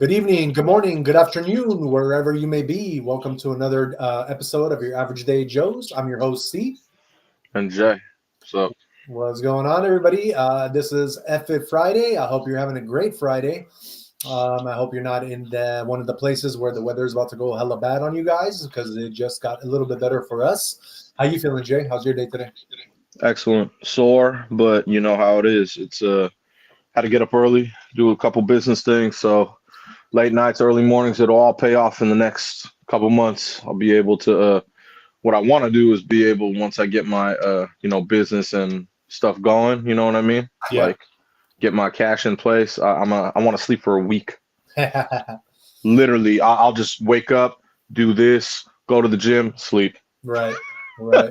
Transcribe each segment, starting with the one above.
Good evening, good morning, good afternoon, wherever you may be. Welcome to another episode of your Average Day Joes. I'm your host, C. And Jay, so What's going on, everybody? This is F Friday. I hope you're having a great Friday. I hope you're not in one of the places where the weather is about to go hella bad on you guys, because it just got a little bit better for us. How you feeling, Jay? How's your day today? excellent. Sore, but you know how it is. It's had to get up early, do a couple business things. So late nights, early mornings, it'll all pay off in the next couple months. I'll be able to. What I want to do is be able, once I get my business and stuff going. You know what I mean? Yeah. Like get my cash in place. I want to sleep for a week. Literally, I'll just wake up, do this, go to the gym, sleep. Right. Right.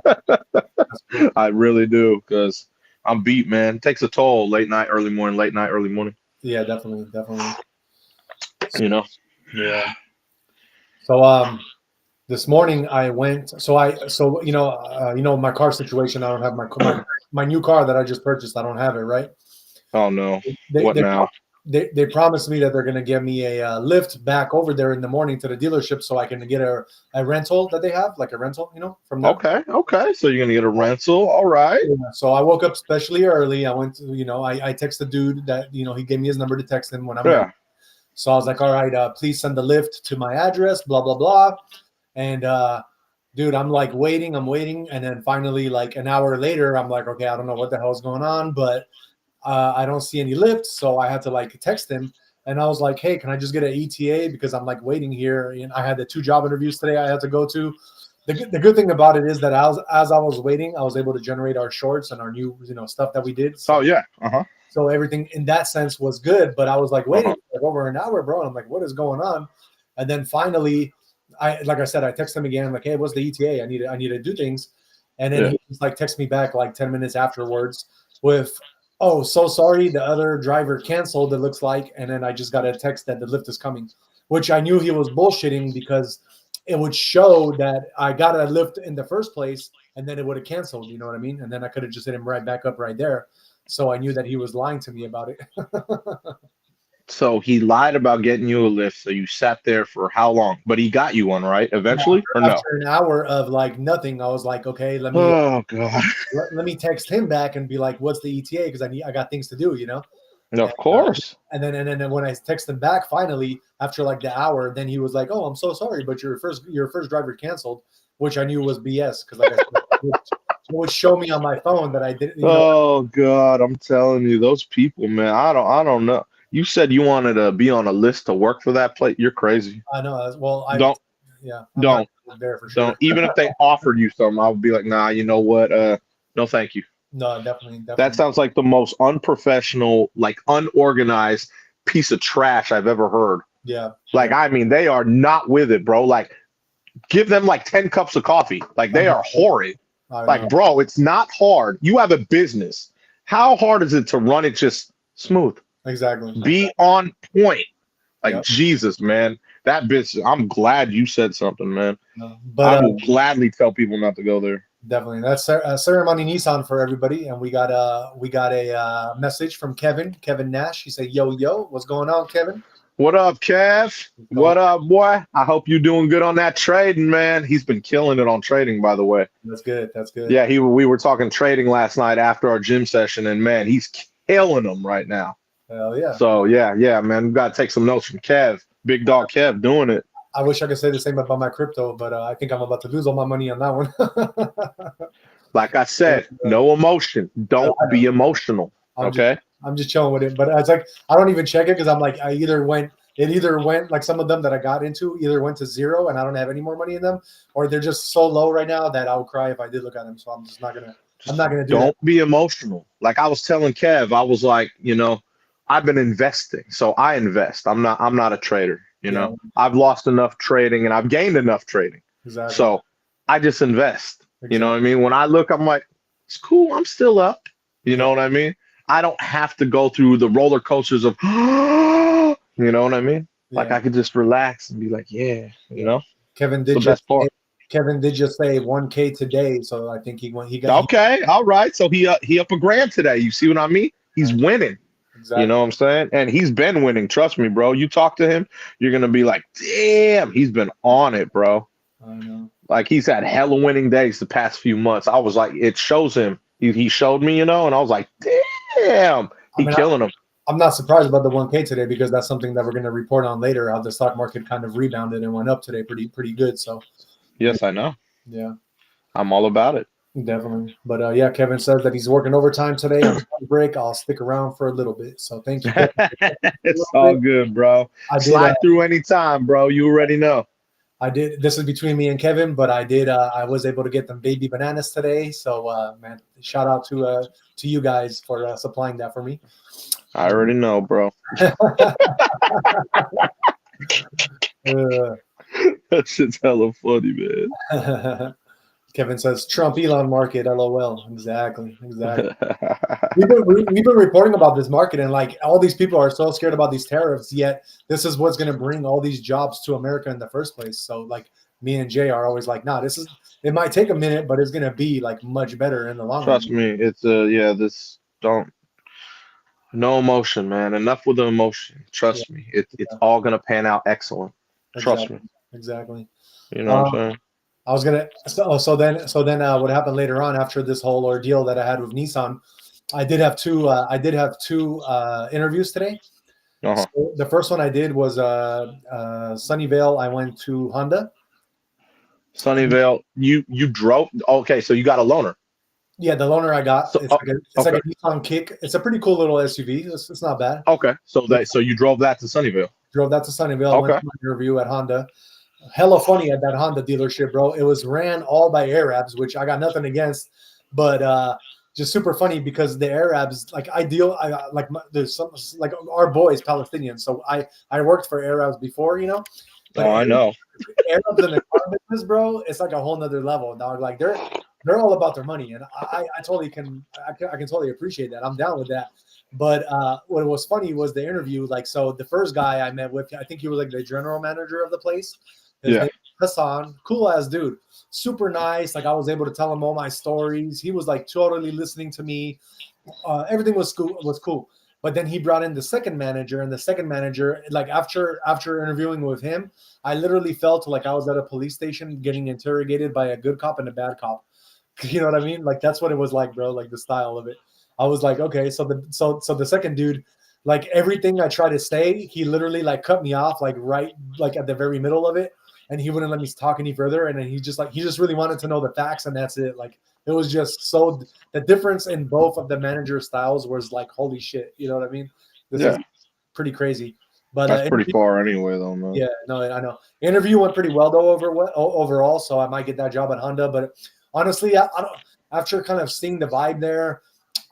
I really do, because I'm beat, man. It takes a toll. Late night, early morning. Late night, early morning. Yeah, definitely. You know. Yeah. So this morning I went. My car situation. I don't have my new car that I just purchased. I don't have it. Right. Oh no. They, What they, now? they promised me that they're going to give me a lift back over there in the morning to the dealership so I can get a rental that they have, like a rental, from them. Okay. So you're gonna get a rental. All right. Yeah. So I woke up especially early. I went to, I texted the dude that, he gave me his number to text him when I'm ready. Yeah. So I was like, all right, please send the lift to my address, blah, blah, blah. And dude, I'm like waiting. And then finally, like an hour later, I'm like, okay, I don't know what the hell's going on, but I don't see any lift. So I had to like text him. And I was like, hey, can I just get an ETA? Because I'm like waiting here. And I had the 2 job interviews today I had to go to. The good thing about it is that as I was waiting, I was able to generate our shorts and our new, stuff that we did. So, Oh yeah. Uh-huh. so everything in that sense was good. But I was like waiting Uh-huh. like over an hour, bro. And I'm like, what is going on? And then finally, like I said, I text him again. I'm like, hey, what's the ETA? I need to do things. And then Yeah. he just like texts me back like 10 minutes afterwards with, oh, so sorry, the other driver canceled, it looks like. And then I just got a text that the lift is coming, which I knew he was bullshitting because it would show that I got a lift in the first place and then it would have canceled, you know what I mean? And then I could have just hit him right back up right there. So I knew that he was lying to me about it. So he lied about getting you a lift. So you sat there for how long? But he got you one, right? Eventually, or no? After an hour of like nothing, I was like, okay, Oh god. let me text him back and be like, what's the ETA? Because I got things to do, Of course. And then when I text him back finally after like the hour, then he was like, oh, I'm so sorry, but your first driver canceled, which I knew was BS because like I said, it would show me on my phone that I didn't. Oh god, I'm telling you, those people, man. I don't know. You said you wanted to be on a list to work for that place. You're crazy. I know. Well, Don't I'm don't not there for sure. don't. Even if they offered you something, I would be like, nah. You know what? No, thank you. No, definitely. That sounds like the most unprofessional, like unorganized piece of trash I've ever heard. Yeah. Like, I mean, they are not with it, bro. Like, give them like 10 cups of coffee. Like, they are horrid. Like, bro, it's not hard. You have a business. How hard is it to run it just smooth? Exactly. Be on point. Like, Yep. Jesus, man. That bitch, I'm glad you said something, man. No, I but will gladly tell people not to go there. definitely that's ceremony Nissan for everybody. And we got a message from Kevin Nash. He said, yo, what's going on, Kevin? What up, Kev? What up, boy? I hope you're doing good on that trading, man. He's been killing it on trading, by the way. That's good. Yeah, we were talking trading last night after our gym session, and man, he's killing them right now. Hell yeah. So yeah, man, we gotta take some notes from Kev. Big dog Kev doing it. I wish I could say the same about my crypto, but I think I'm about to lose all my money on that one. Like I said, no emotion. Don't be emotional. Okay. I'm just chilling with it, but it's like I don't even check it because I'm like it either went like some of them that I got into either went to zero and I don't have any more money in them, or they're just so low right now that I would cry if I did look at them. So I'm just not gonna. I'm not gonna do. Don't be emotional. Like I was telling Kev, I was like, I've been investing, so I invest. I'm not a trader. I've lost enough trading and I've gained enough trading. Exactly. So I just invest. Exactly. You know what I mean? When I look, I'm like, it's cool. I'm still up. You know what I mean? I don't have to go through the roller coasters of, you know what I mean? Yeah. Like I could just relax and be like, yeah, Kevin did just say 1K today, so I think he got. Okay, all right. So he up $1,000 today. You see what I mean? He's winning. You know what I'm saying? And he's been winning. Trust me, bro. You talk to him, you're gonna be like, damn, he's been on it, bro. I know. Like he's had hella winning days the past few months. I was like, it shows him. He showed me, and I was like, damn, killing him. I'm not surprised about the 1K today because that's something that we're going to report on later. How the stock market kind of rebounded and went up today, pretty good. So, yes, I know. Yeah, I'm all about it. Definitely. But yeah, Kevin says that he's working overtime today on break. I'll stick around for a little bit. So thank you. It's all good, bro. Slide through anytime, bro. You already know. I did. This is between me and Kevin, but I did. I was able to get them baby bananas today. So, man, shout out to you guys for supplying that for me. I already know, bro. That shit's hella funny, man. Kevin says Trump Elon market, LOL. Exactly. We've been reporting about this market, and like all these people are so scared about these tariffs, yet this is what's going to bring all these jobs to America in the first place. So like me and Jay are always like, nah, it might take a minute, but it's going to be like much better in the long run. Trust me, it's no emotion, man. Enough with the emotion. Trust me, it's all going to pan out excellent. Trust me. Exactly. You know what I'm saying? I was gonna so then what happened later on after this whole ordeal that I had with Nissan, I did have two interviews today. Uh-huh. So the first one I did was Sunnyvale. I went to Honda. Sunnyvale, you drove? Okay, so you got a loaner. Yeah, the loaner I got. It's like a Nissan Kick. It's a pretty cool little SUV. It's not bad. Okay, so you drove that to Sunnyvale. Drove that to Sunnyvale. Okay. Went to my interview at Honda. Hella funny at that Honda dealership, bro. It was ran all by Arabs, which I got nothing against, but just super funny because the Arabs, like there's some like our boys Palestinian, so I worked for Arabs before, But I know. Arabs in the car business, bro. It's like a whole nother level, dog. Like they're all about their money, and I totally can totally appreciate that. I'm down with that. But what was funny was the interview. Like, so the first guy I met with, I think he was like the general manager of the place. His name was Hassan, cool ass dude, super nice. Like I was able to tell him all my stories. He was like totally listening to me. Everything was cool. But then he brought in the second manager, and the second manager, like after interviewing with him, I literally felt like I was at a police station getting interrogated by a good cop and a bad cop. You know what I mean? Like that's what it was like, bro. Like the style of it. I was like, okay, so the second dude, like everything I tried to say, he literally like cut me off, like right, like at the very middle of it. And he wouldn't let me talk any further. And then he just really wanted to know the facts, and that's it. Like it was just so the difference in both of the manager styles was like, holy shit, you know what I mean? This is pretty crazy. But that's pretty far anyway, though, man. Yeah, no, I know. Interview went pretty well though overall, so I might get that job at Honda. But honestly, I don't. After kind of seeing the vibe there,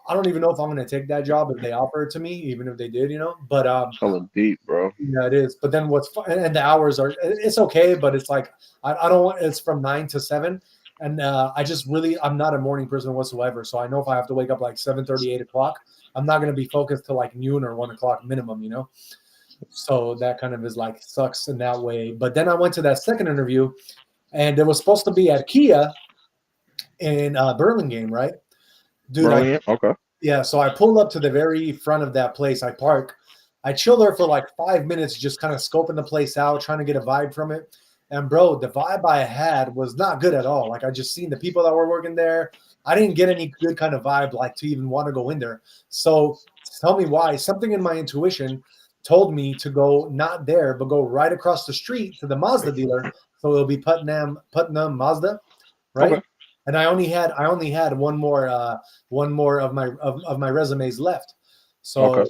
I don't even know if I'm going to take that job if they offer it to me, even if they did, But hella deep, bro. Yeah, it is. But then what's fun, and the hours are, it's okay, but it's like I don't want. It's from 9 to 7, and I'm not a morning person whatsoever. So I know if I have to wake up like 7:30, 8 o'clock, I'm not going to be focused till like noon or 1 o'clock minimum, So that kind of is like sucks in that way. But then I went to that second interview, and it was supposed to be at Kia in Burlingame, right? Dude, okay. Yeah, so I pulled up to the very front of that place. I park. I chill there for like 5 minutes, just kind of scoping the place out, trying to get a vibe from it. And bro, the vibe I had was not good at all. Like I just seen the people that were working there. I didn't get any good kind of vibe, like to even want to go in there. So tell me why. Something in my intuition told me to go not there, but go right across the street to the Mazda dealer. So it'll be Putnam Mazda, right? Okay. And I only had one more of my resumes left. So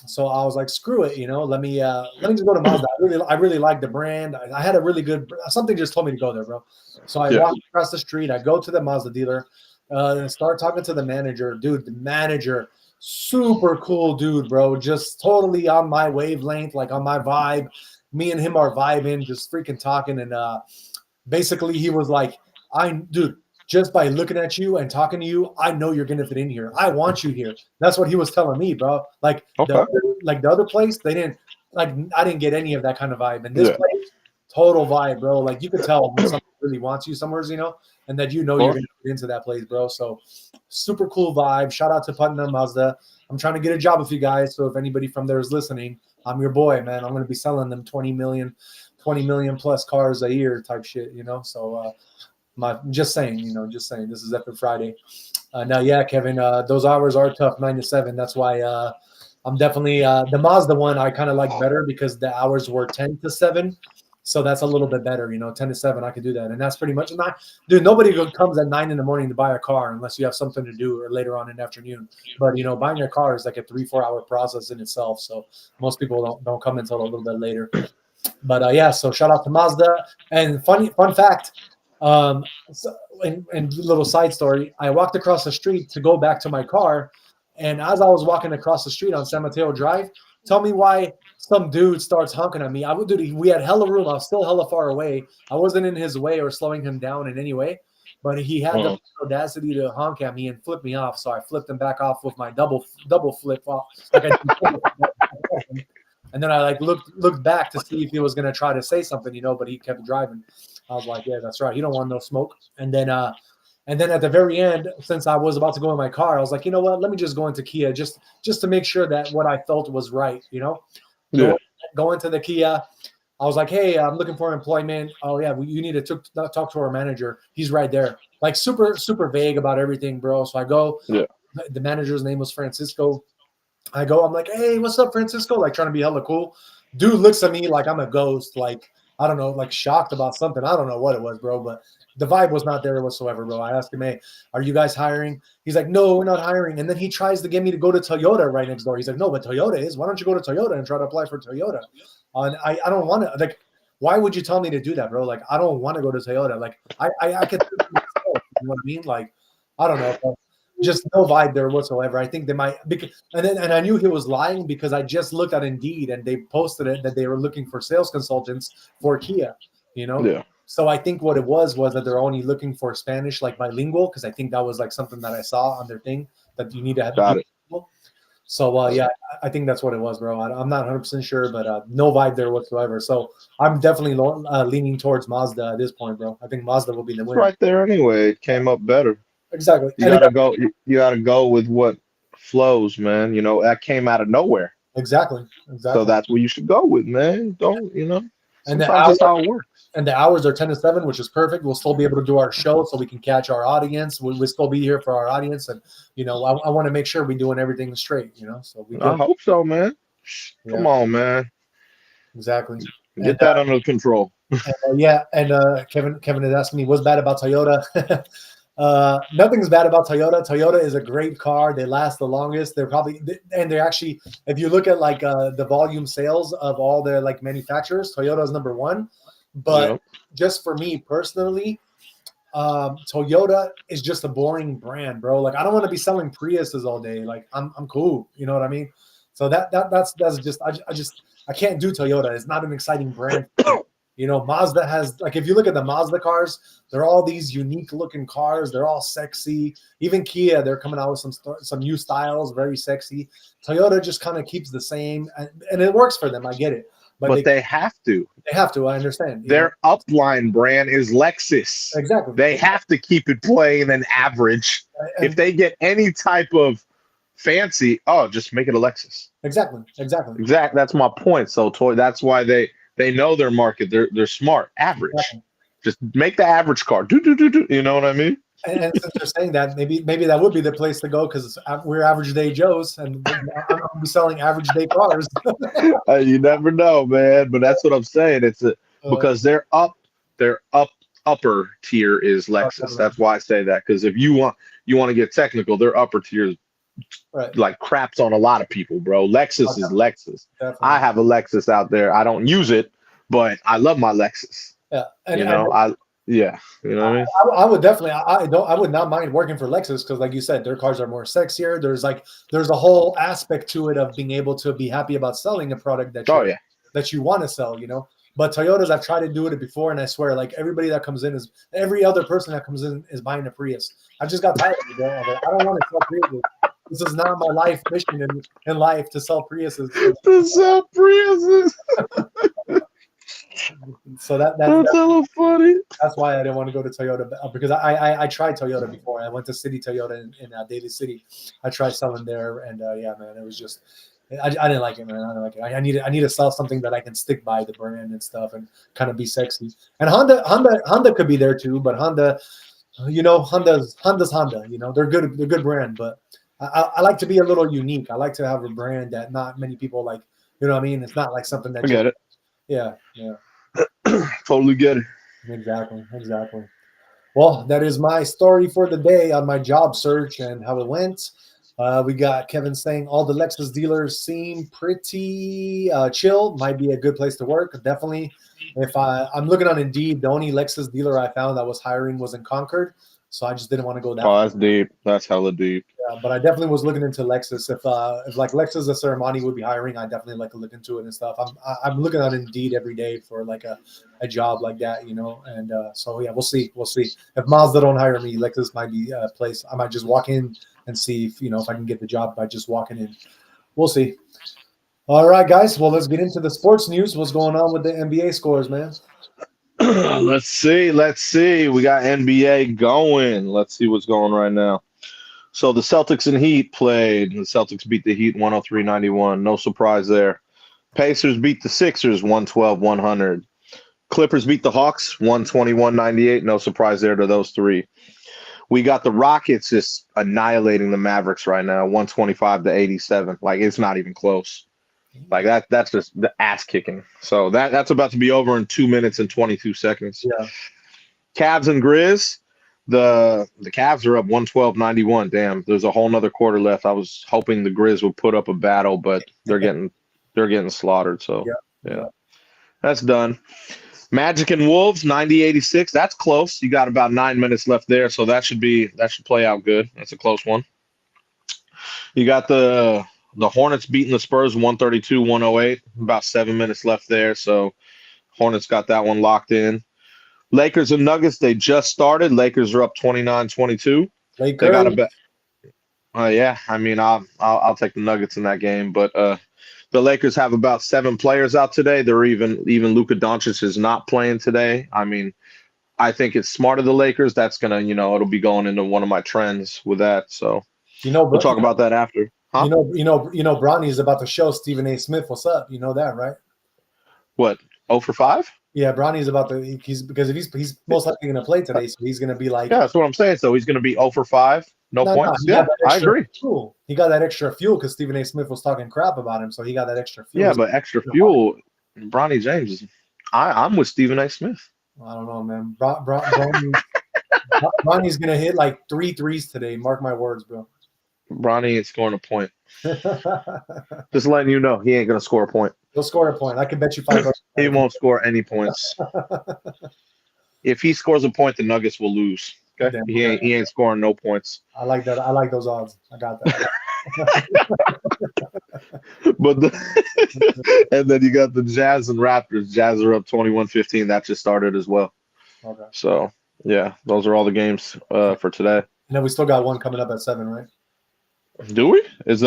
So I was like, screw it, let me just go to Mazda. I really like the brand. I had a really good something just told me to go there, bro. So I walked across the street, I go to the Mazda dealer, and start talking to the manager. Dude, the manager, super cool dude, bro. Just totally on my wavelength, like on my vibe. Me and him are vibing, just freaking talking. And basically he was like, dude, just by looking at you and talking to you, I know you're going to fit in here. I want you here. That's what he was telling me, bro. Like, the other place, they didn't, like, I didn't get any of that kind of vibe. And this place, total vibe, bro. Like, you could tell when something's really wants you somewhere, and that you're Sure. going to get into that place, bro. So super cool vibe. Shout out to Putnam Mazda. I'm trying to get a job with you guys. So if anybody from there is listening, I'm your boy, man. I'm going to be selling them 20 million plus cars a year type shit, So just saying, this is after Friday. Now, yeah, Kevin, those hours are tough, 9 to 7. That's why I'm definitely the Mazda one I kind of like better because the hours were 10 to 7. So that's a little bit better, 10 to 7. I could do that. And that's pretty much not, dude, nobody comes at 9 in the morning to buy a car unless you have something to do or later on in the afternoon. But, buying a car is like a 3-4 hour process in itself. So most people don't come until a little bit later. But yeah, so shout out to Mazda. And fun fact, and little side story, I walked across the street to go back to my car. And as I was walking across the street on San Mateo Drive, tell me why some dude starts honking at me. We had hella room. I was still hella far away. I wasn't in his way or slowing him down in any way, but he had the audacity to honk at me and flip me off. So I flipped him back off with my double flip off. And then I looked back to see if he was going to try to say something, but he kept driving. I was like, yeah, that's right. You don't want no smoke. And then at the very end, since I was about to go in my car, I was like, you know what? Let me just go into Kia just to make sure that what I felt was right, Yeah. Go into the Kia. I was like, hey, I'm looking for employment. Oh, yeah, you need to talk to our manager. He's right there. Like super, super vague about everything, bro. So I go. Yeah. The manager's name was Francisco. I go, I'm like, hey, what's up, Francisco? Like trying to be hella cool. Dude looks at me like I'm a ghost. Like, I don't know, like shocked about something. I don't know what it was, bro, but the vibe was not there whatsoever, bro. I asked him, hey, are you guys hiring? He's like, no, we're not hiring. And then he tries to get me to go to Toyota right next door. He's like, no, but Toyota is. Why don't you go to Toyota and try to apply for Toyota? And I don't want to. Like, why would you tell me to do that, bro? Like, I don't want to go to Toyota. Like, I could, you know what I mean? Like, I don't know. Bro. Just no vibe there whatsoever. I think they might, and I knew he was lying because I just looked at Indeed and they posted it that they were looking for sales consultants for Kia, Yeah. So I think what it was that they're only looking for Spanish, like bilingual, because I think that was like something that I saw on their thing that you need to have. Got it. So yeah, I think that's what it was, bro. I'm not 100% sure, but no vibe there whatsoever. So I'm definitely leaning towards Mazda at this point, bro. I think Mazda will be the winner. Right there anyway. It came up better. Exactly. You gotta go with what flows, man. That came out of nowhere. Exactly. So that's what you should go with, man. Don't, And sometimes that's how it works. And the hours are 10 to 7, which is perfect. We'll still be able to do our show so we can catch our audience. We'll still be here for our audience. And, I want to make sure we're doing everything straight, so we can. I hope so, man. Come on, man. Exactly. Get that under control. And Kevin is asking me, what's bad about Toyota? Nothing's bad about Toyota. Toyota is a great car. They last the longest. They're actually, if you look at like the volume sales of all the like manufacturers, Toyota is number one. But just for me personally, Toyota is just a boring brand, bro. Like I don't want to be selling Priuses all day. Like I'm cool. You know what I mean? So that's just I can't do Toyota. It's not an exciting brand. Mazda has, like, if you look at the Mazda cars, they're all these unique looking cars. They're all sexy. Even Kia, they're coming out with some new styles, very sexy. Toyota just kind of keeps the same, and it works for them. I get it. But they have to. They have to. I understand. Their upline brand is Lexus. Exactly. They have to keep it plain and average. If they get any type of fancy, just make it a Lexus. Exactly. That's my point. So that's why they know their market. They're smart. Average. Exactly. Just make the average car. You know what I mean? And since you're saying that, maybe that would be the place to go because we're average day Joes, and I'm going to be selling average day cars. You never know, man. But that's what I'm saying. It's because their upper tier is Lexus. That's why I say that, because if you want to get technical, their upper tier is like craps on a lot of people, bro. Lexus is Lexus. Definitely. I have a Lexus out there. I don't use it, but I love my Lexus. Yeah, you know what I mean? I would definitely. I would not mind working for Lexus because, like you said, their cars are more sexier. There's a whole aspect to it of being able to be happy about selling a product that you want to sell. But Toyotas, I've tried to do it before, and I swear, like every other person that comes in is buying a Prius. I just got tired of it, bro. I don't want to sell Priuses. This is not my life mission in life to sell Priuses. To sell Priuses. So that's a little funny. That's why I didn't want to go to Toyota because I tried Toyota before. I went to City Toyota in Daly City. I tried selling there, and yeah, man, it was just I didn't like it, man. I didn't like it. I need to sell something that I can stick by the brand and stuff and kind of be sexy. And Honda could be there too, but Honda, Honda's Honda. They're good. They're good brand, but I like to be a little unique. I like to have a brand that not many people like. You know what I mean? It's not like something that I get it. Yeah. Totally get it. Exactly. Well, that is my story for the day on my job search and how it went. We got Kevin saying all the Lexus dealers seem pretty chill. Might be a good place to work. Definitely. If I'm looking on Indeed, the only Lexus dealer I found that was hiring was in Concord. So I just didn't want to go that far. That's deep. That's hella deep. Yeah, but I definitely was looking into Lexus. If like Lexus or Ceremony would be hiring, I definitely like to look into it and stuff. I'm looking on Indeed every day for like a job like that, And so yeah, we'll see. If Mazda don't hire me, Lexus might be a place. I might just walk in and see if I can get the job by just walking in. We'll see. All right, guys. Well, let's get into the sports news. What's going on with the NBA scores, man? Let's see. We got NBA going. Let's see what's going right now. So the Celtics and Heat played. The Celtics beat the Heat 103-91. No surprise there. Pacers beat the Sixers 112-100. Clippers beat the Hawks 121-98. No surprise there to those three. We got the Rockets just annihilating the Mavericks right now, 125-87. Like, it's not even close. Like that's just the ass kicking. So that's about to be over in 2 minutes and 22 seconds. Yeah. Cavs and Grizz. The Cavs are up 112-91. Damn, there's a whole nother quarter left. I was hoping the Grizz would put up a battle, but they're getting slaughtered. So yeah. That's done. Magic and Wolves 90-86. That's close. You got about 9 minutes left there, so that should play out good. That's a close one. You got the Hornets beating the Spurs 132-108. About 7 minutes left there, so Hornets got that one locked in. Lakers and Nuggets, they just started. Lakers are up 29-22. They got a bet. Yeah, I mean, I'll take the Nuggets in that game, but the Lakers have about 7 players out today. They're even Luka Doncic is not playing today. I mean, I think it's smart of the Lakers. That's gonna, it'll be going into one of my trends with that. So we'll talk about that after. Huh? Bronny is about to show Stephen A. Smith what's up. You know that, right? What? 0 for 5? Yeah, Bronny's about to. Because if he's most likely going to play today, so he's going to be like. Yeah, that's what I'm saying. So he's going to be 0 for 5, no points. Yeah, I agree. Fuel. He got that extra fuel because Stephen A. Smith was talking crap about him, so he got that extra fuel. Yeah, but extra fuel, Bronny James. I'm with Stephen A. Smith. I don't know, man. Bronny's going to hit like 3 threes today. Mark my words, bro. Bronny ain't scoring a point. Just letting you know, he ain't gonna score a point. He'll score a point. I can bet you $5. He won't score any points. If he scores a point, the Nuggets will lose. Okay, he ain't scoring no points. I like that. I like those odds. I got that. But and then you got the Jazz and Raptors. Jazz are up 21-15. That just started as well. Okay. So yeah, those are all the games for today. And then we still got one coming up at 7, right? Do we? Kings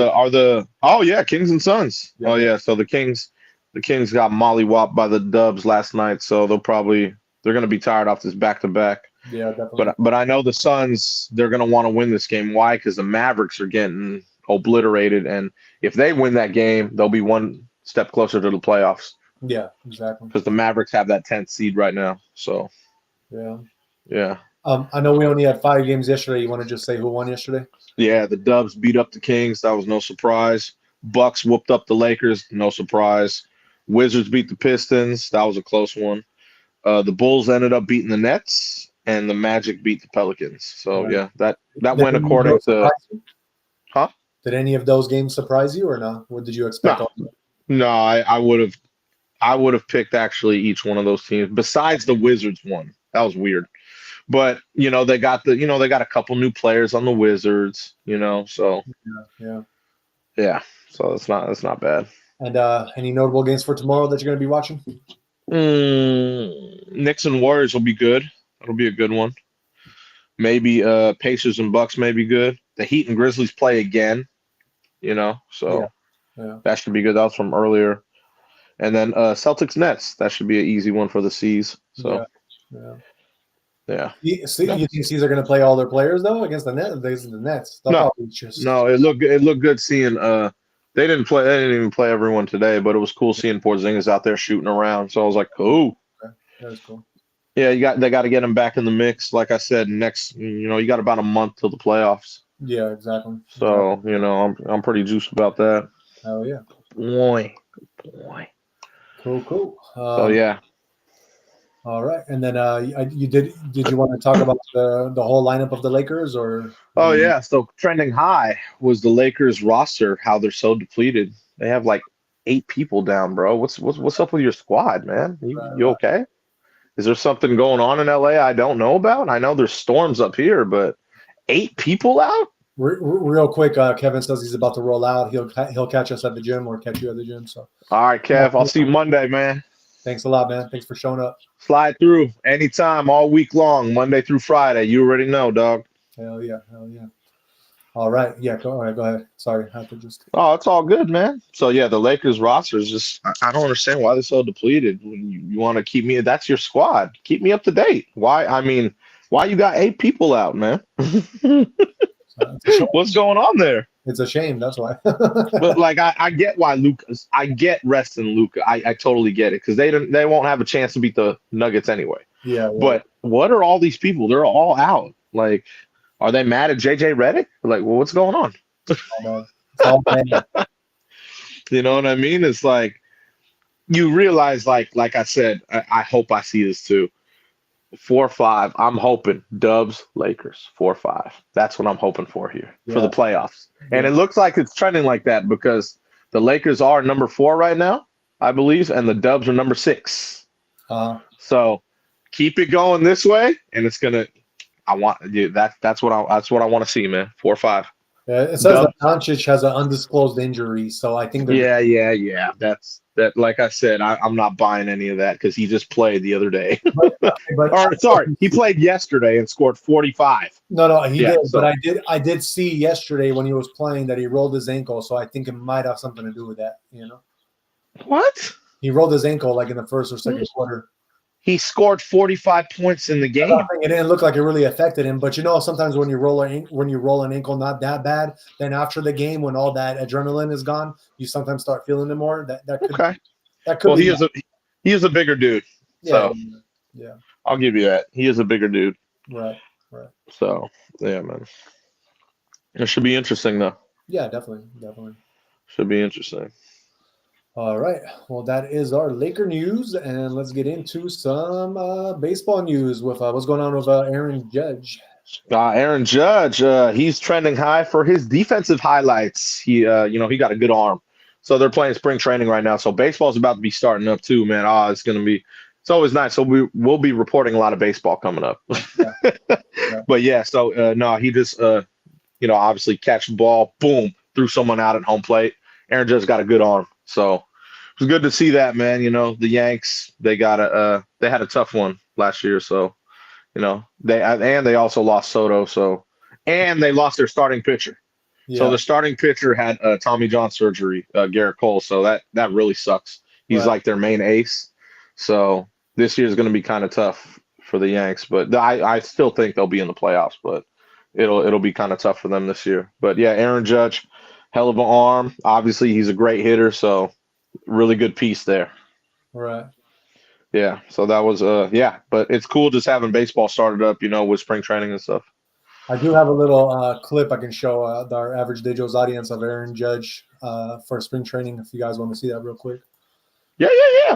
and Suns. Yeah. Oh yeah, so the Kings got mollywopped by the Dubs last night, so they're gonna be tired off this back-to-back. Yeah, definitely. But I know the Suns, they're gonna want to win this game. Why? Because the Mavericks are getting obliterated, and if they win that game, they'll be one step closer to the playoffs. Yeah, exactly. Because the Mavericks have that 10th seed right now. So yeah. I know we only had 5 games yesterday. You want to just say who won yesterday? Yeah, the Dubs beat up the Kings. That was no surprise. Bucks whooped up the Lakers. No surprise. Wizards beat the Pistons. That was a close one. The Bulls ended up beating the Nets, and the Magic beat the Pelicans. So, yeah, that went according to – Huh? Did any of those games surprise you or not? What did you expect? No, I would have picked actually each one of those teams besides the Wizards one. That was weird. But they got a couple new players on the Wizards, so yeah. So it's not bad. And any notable games for tomorrow that you're going to be watching? Knicks and Warriors will be good. That'll be a good one. Maybe Pacers and Bucks may be good. The Heat and Grizzlies play again, so that should be good. That was from earlier. And then Celtics Nets. That should be an easy one for the C's. So yeah. You think C's are going to play all their players though against the Nets? They'll probably just... No, it looked good seeing they didn't even play everyone today, but it was cool seeing Porzingis out there shooting around. So I was like, cool. Okay. That was cool. Yeah, they got to get him back in the mix. Like I said, you got about a month till the playoffs. Yeah, exactly. So I'm pretty juiced about that. Oh yeah. Boy. Cool. So yeah. All right, and then did you want to talk about the whole lineup of the Lakers or? Oh yeah, so trending high was the Lakers roster. How they're so depleted. They have like 8 people down, bro. What's up with your squad, man? You okay? Is there something going on in LA I don't know about? I know there's storms up here, but 8 people out? Real quick, Kevin says he's about to roll out. He'll catch us at the gym or catch you at the gym. So. All right, Kev. I'll see you Monday, man. Thanks a lot, man. Thanks for showing up. Slide through anytime, all week long, Monday through Friday. You already know, dog. Hell yeah. All right. Yeah, go ahead. Sorry, I have to just... Oh, it's all good, man. So, yeah, the Lakers roster is just – I don't understand why they're so depleted. You want to keep me – that's your squad. Keep me up to date. Why you got 8 people out, man? What's going on there? It's a shame. That's why. But like, I get why I get resting Luka. I totally get it because they won't have a chance to beat the Nuggets anyway. Yeah. But what are all these people? They're all out. Like, are they mad at JJ Redick? Like, well, what's going on? It's all bad. You know what I mean? It's like you realize, like I said, I hope I see this too. 4-5. I'm hoping Dubs Lakers 4-5. That's what I'm hoping for here for the playoffs. And it looks like it's trending like that because the Lakers are number 4 right now, I believe, and the Dubs are number 6. So keep it going this way, and it's gonna. That's what I want to see, man. 4-5. Yeah, it says that Doncic has an undisclosed injury, so I think. Yeah. That's that. Like I said, I'm not buying any of that because he just played the other day. He played yesterday and scored 45. No, he did. So. But I did see yesterday when he was playing that he rolled his ankle, so I think it might have something to do with that. What? He rolled his ankle like in the first or second quarter. He scored 45 points in the game. It didn't look like it really affected him, but sometimes when you roll an ankle not that bad, then after the game when all that adrenaline is gone, you sometimes start feeling it more. That could. Well, he is a bigger dude. Yeah, so I'll give you that. He is a bigger dude. Right. So yeah, man. It should be interesting though. Yeah, definitely. Should be interesting. All right. Well, that is our Laker news, and let's get into some baseball news with what's going on with Aaron Judge. Aaron Judge, he's trending high for his defensive highlights. He got a good arm. So they're playing spring training right now. So baseball's about to be starting up too, man. It's always nice. So we'll be reporting a lot of baseball coming up. Yeah. But yeah, so he just obviously catch the ball, boom, threw someone out at home plate. Aaron Judge got a good arm. So it was good to see that, man. The Yanks, they had a tough one last year. So, they also lost Soto. And they lost their starting pitcher. Yeah. So the starting pitcher had Tommy John surgery, Garrett Cole. So that really sucks. He's like their main ace. So this year is going to be kind of tough for the Yanks, but I still think they'll be in the playoffs, but it'll be kind of tough for them this year. But yeah, Aaron Judge, hell of an arm. Obviously, he's a great hitter, so really good piece there. Right. Yeah. So that was but it's cool just having baseball started up, with spring training and stuff. I do have a little clip I can show our Average Day Joe's audience of Aaron Judge for spring training if you guys want to see that real quick. Yeah.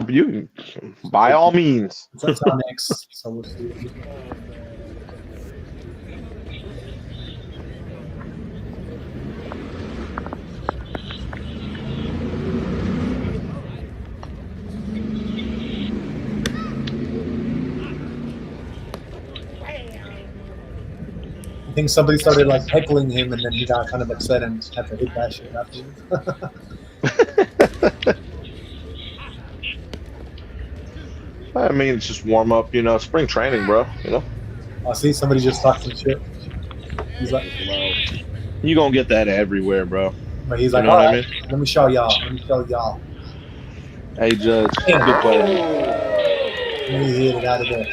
You by all means. That's our next. So we'll see. I think somebody started heckling him, and then he got kind of upset and had to hit that shit afterwards. I mean, it's just warm up, spring training, bro. I see somebody just talked some shit. He's like, you gonna get that everywhere, bro. But he's like, all right, let me show y'all. Hey, Judge, Yeah. good player. He hit it out of there.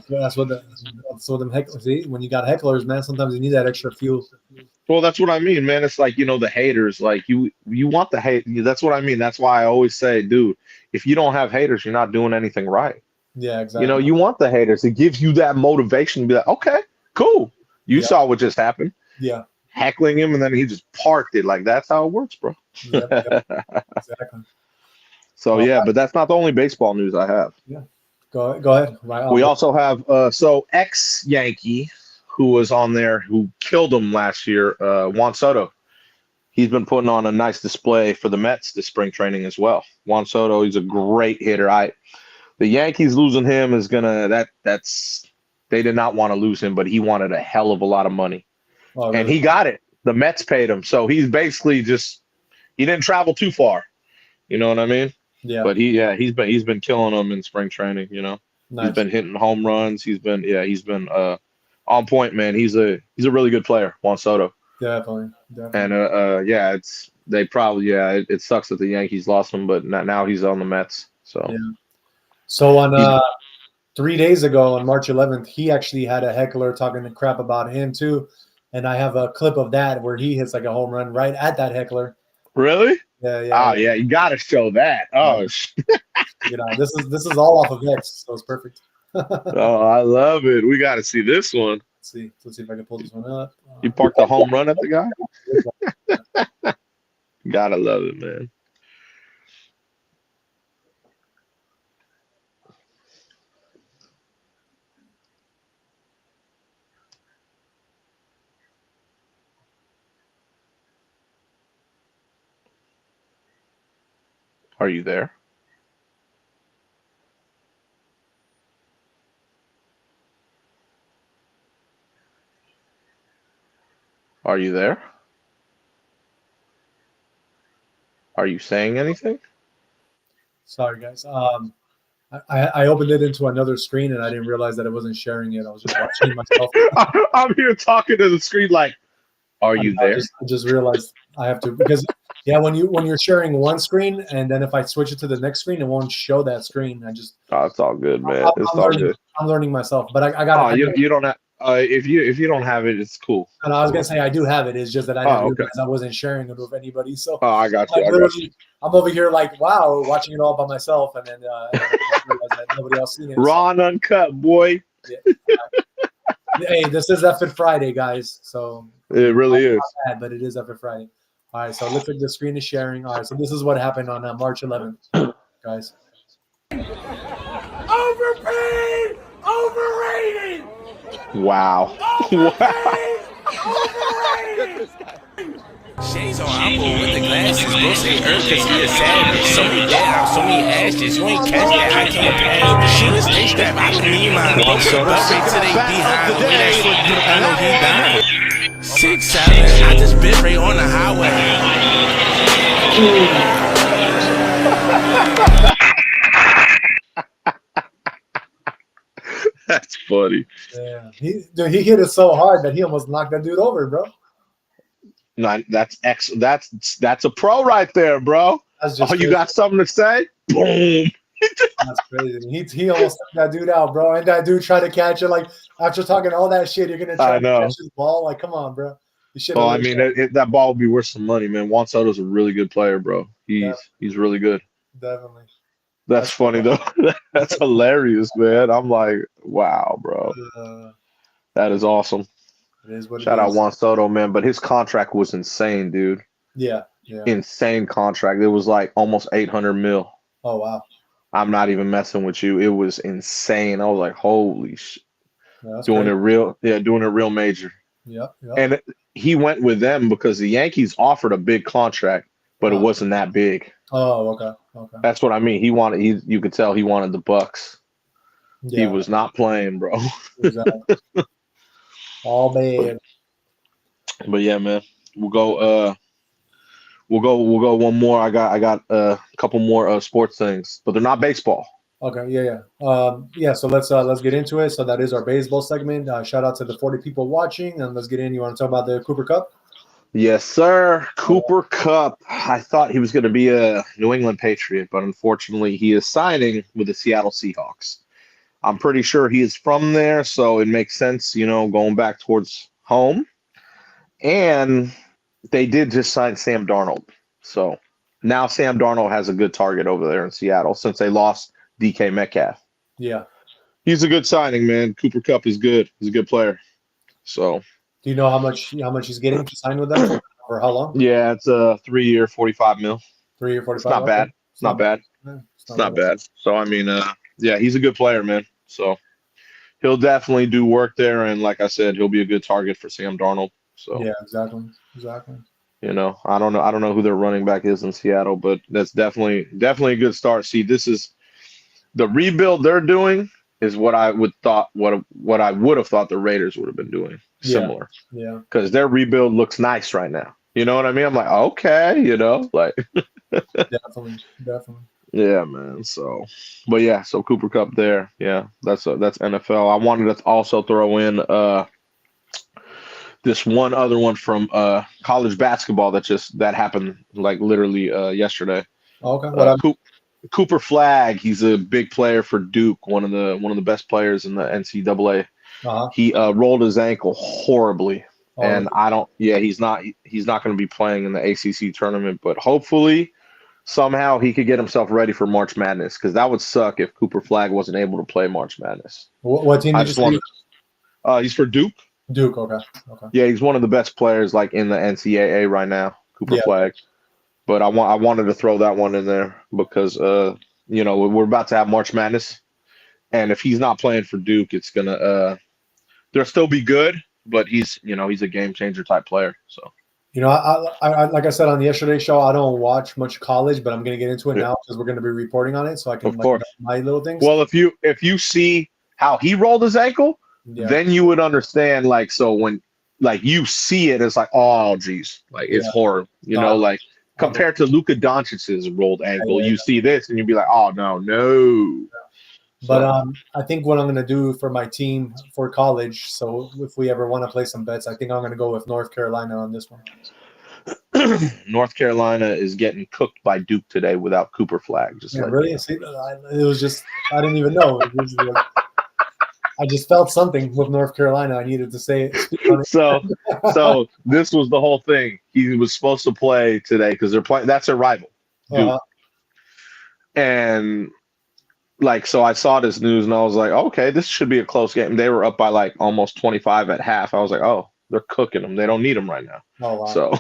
That's what them hecklers. See, when you got hecklers, man, sometimes you need that extra fuel. Well, that's what I mean, man. It's like, the haters, like you want the hate. That's what I mean. That's why I always say, dude, if you don't have haters, you're not doing anything right. Yeah, exactly. You want the haters. It gives you that motivation to be like, okay, cool. You saw what just happened. Yeah. Heckling him, and then he just parked it. Like, that's how it works, bro. Yep. Exactly. So, yeah, but that's not the only baseball news I have. Yeah. Go ahead. Right. We also have, ex-Yankee who was on there who killed him last year, Juan Soto. He's been putting on a nice display for the Mets this spring training as well. Juan Soto, he's a great hitter. The Yankees losing him is they did not want to lose him, but he wanted a hell of a lot of money. Oh, really? And he got it. The Mets paid him. So he's basically he didn't travel too far. You know what I mean? Yeah. But he's been killing them in spring training, Nice. He's been hitting home runs. He's been on point, man. He's a really good player, Juan Soto. Definitely. And it sucks that the Yankees lost him, but now he's on the Mets. So yeah. So on 3 days ago on March 11th, he actually had a heckler talking crap about him too, and I have a clip of that where he hits like a home run right at that heckler. Really? Yeah. Oh yeah, you got to show that. Oh, this is all off of X, so it's perfect. Oh, I love it. We got to see this one. Let's see if I can pull this one up. You parked a home run at the guy? Gotta love it, man. Are you there? Are you there? Are you saying anything? Sorry, guys. I opened it into another screen and I didn't realize that it wasn't sharing it. I was just watching myself. I'm here talking to the screen like, are you there? I just realized I have to, because when you're sharing one screen and then if I switch it to the next screen, it won't show that screen. Oh, it's all good, man. It's all good. I'm learning myself, but I got. Oh, you don't have. If you don't have it, it's cool. And I was gonna say I do have it. It's just that I didn't realize I wasn't sharing it with anybody. So I got you. I'm over here like, wow, watching it all by myself, and then I realize that nobody else seen it. Raw and uncut, boy. Yeah. Hey, this is Effort Friday, guys. So it really is. Bad, but it is Effort Friday. All right, so it looks like the screen is sharing. All right, so this is what happened on March 11th, guys. Overpaid, overrated. Wow. Overpaid, overrated. Shades on, I'm going with the glasses. Bro say Earth cause he a savage. So many dead, so many ashes. You ain't catch that, I can't pass. The shit is stay strapped, I don't need mine. Bro, straight to they behind the way that foot, I know he dying. 6'7", I just bit right on the highway. That's funny. Yeah, he hit it so hard that he almost knocked that dude over, bro. No, that's a pro right there, bro. You got something to say? Boom. That's crazy. He almost took that dude out, bro. And that dude tried to catch it. Like, after talking all that shit, you're gonna try to catch his ball. Like, come on, bro. Well, I mean, that ball would be worth some money, man. Juan Soto's a really good player, bro. He's really good. Definitely. That's funny though. That's hilarious, man. I'm like, wow, bro. That is awesome. It is what Shout out Juan Soto, man. But his contract was insane, dude. Yeah. Insane contract. It was like almost 800 mil. Oh wow. I'm not even messing with you. It was insane. I was like, holy shit. Doing it real major. Yep. And he went with them because the Yankees offered a big contract, but it wasn't that big. Oh, okay. That's what I mean. You could tell he wanted the Bucks. Yeah. He was not playing, bro. Exactly. All bad. But yeah, man. We'll go one more. I got a couple more sports things, but they're not baseball. Okay, yeah. So let's get into it. So that is our baseball segment. Shout out to the 40 people watching, and let's get in. You want to talk about the Cooper Kupp? Yes, sir. Cooper Kupp. I thought he was going to be a New England Patriot, but unfortunately, he is signing with the Seattle Seahawks. I'm pretty sure he is from there, so it makes sense, going back towards home. And they did just sign Sam Darnold. So now Sam Darnold has a good target over there in Seattle since they lost DK Metcalf. Yeah. He's a good signing, man. Cooper Kupp is good. He's a good player. So Do you know how much he's getting to sign with them for how long? yeah, it's a 3-year, $45 million. 3 or 45. It's not bad. It's not bad. It's not bad. So I mean, yeah, he's a good player, man. So he'll definitely do work there, and like I said, he'll be a good target for Sam Darnold. So yeah, exactly. I don't know who their running back is in Seattle, but that's definitely a good start. See, this is the rebuild they're doing is what I would have thought the Raiders would have been doing similar. Yeah. Because their rebuild looks nice right now. You know what I mean? I'm like, okay, like definitely. Yeah, man. So, but yeah, so Cooper Kupp there. Yeah, that's NFL. I wanted to also throw in this one other one from college basketball that happened like literally yesterday. Okay. Cooper Flagg, he's a big player for Duke, one of the best players in the NCAA. Uh-huh. He rolled his ankle horribly, and he's not going to be playing in the ACC tournament, but hopefully somehow he could get himself ready for March Madness, because that would suck if Cooper Flagg wasn't able to play March Madness. What team did you say? He's for Duke. Duke, okay. Yeah, he's one of the best players like in the NCAA right now, Cooper Flagg. But I wanted to throw that one in there because we're about to have March Madness, and if he's not playing for Duke, it's gonna they'll still be good, but he's a game changer type player. So. I like I said on the yesterday show, I don't watch much college, but I'm going to get into it now because we're going to be reporting on it, so I can know my little things. Well, if you see how he rolled his ankle, then you would understand. Like, so when you see it, it's like, oh, geez, like it's horrible. Like compared to Luka Doncic's rolled ankle, you see this and you'd be like, oh no. But I think what I'm going to do for my team for college, so if we ever want to play some bets, I think I'm going to go with North Carolina on this one. North Carolina is getting cooked by Duke today without Cooper Flagg. Really? See, it was just I didn't even know. I just felt something with North Carolina. I needed to say it. So this was the whole thing. He was supposed to play today because they're playing. That's their rival, Duke. And so I saw this news and I was like, okay, this should be a close game. They were up by like almost 25 at half. I was like, oh, they're cooking them. They don't need them right now. Oh, wow. So,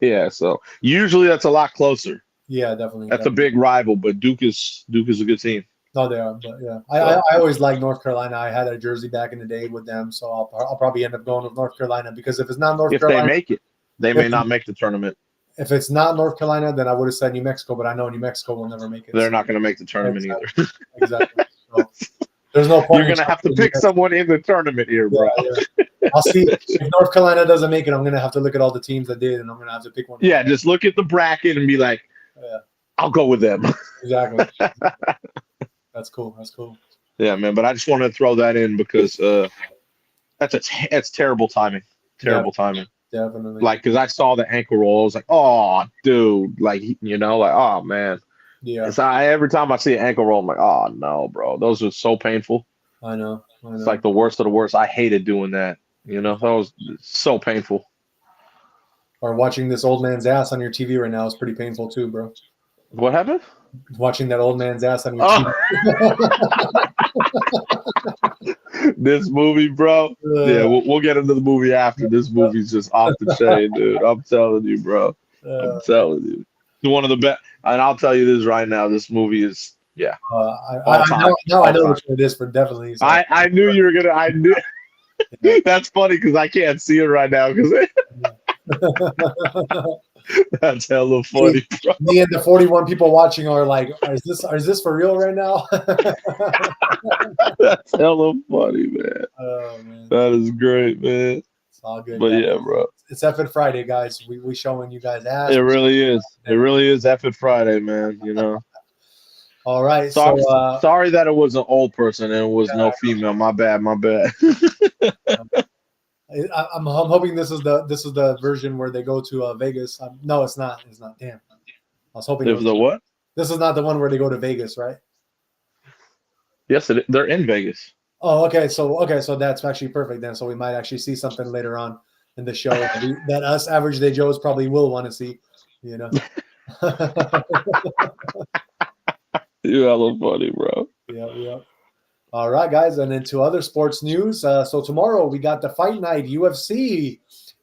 yeah. So usually that's a lot closer. Yeah, definitely. That's a big rival, but Duke is a good team. No, they are. But yeah, I always liked North Carolina. I had a jersey back in the day with them, so I'll probably end up going with North Carolina because if it's not North Carolina, if they make it, they may not make the tournament. If it's not North Carolina, then I would have said New Mexico, but I know New Mexico will never make it. They're not going to make the tournament either. Exactly. So, there's no point. You're going to have to pick someone in the tournament here, bro. Yeah. I'll see. If North Carolina doesn't make it, I'm going to have to look at all the teams that did, and I'm going to have to pick one. Yeah, just look at the bracket and be like, I'll go with them. Exactly. That's cool. Yeah, man. But I just wanted to throw that in because that's terrible timing. Timing. Definitely. Because I saw the ankle roll, I was like, "Oh, dude!" Oh man. Yeah. Every time I see an ankle roll, I'm like, "Oh no, bro! Those are so painful." I know. It's like the worst of the worst. I hated doing that. That was so painful. Or watching this old man's ass on your TV right now is pretty painful too, bro. What happened? Watching that old man's ass on your TV. This movie, bro. Yeah, we'll get into the movie after. This movie's just off the chain, dude. I'm telling you, bro. I'm telling you. It's one of the best. And I'll tell you this right now. This movie is, I know which one it is for definitely. So. I knew you were going to. I knew. That's funny because I can't see it right now. That's hella funny, bro. Me and the 41 people watching are like, is this for real right now? That's hella funny, man. Oh, man. That is great, man. It's all good. But yeah, bro. It's Effing Friday, guys. We showing you guys ass. It really is. It really is Effing Friday, man. All right. Sorry that it was an old person and it was no female. My bad. I'm hoping this is the version where they go to Vegas. No, it's not. It's not. Damn. I was hoping. If the what? This is not the one where they go to Vegas, right? Yes, they're in Vegas. Oh, okay. So that's actually perfect then. So we might actually see something later on in the show that us average day Joes probably will want to see. You know. You hella funny, bro. Yeah. All right, guys, and then to other sports news. So tomorrow we got the fight night UFC.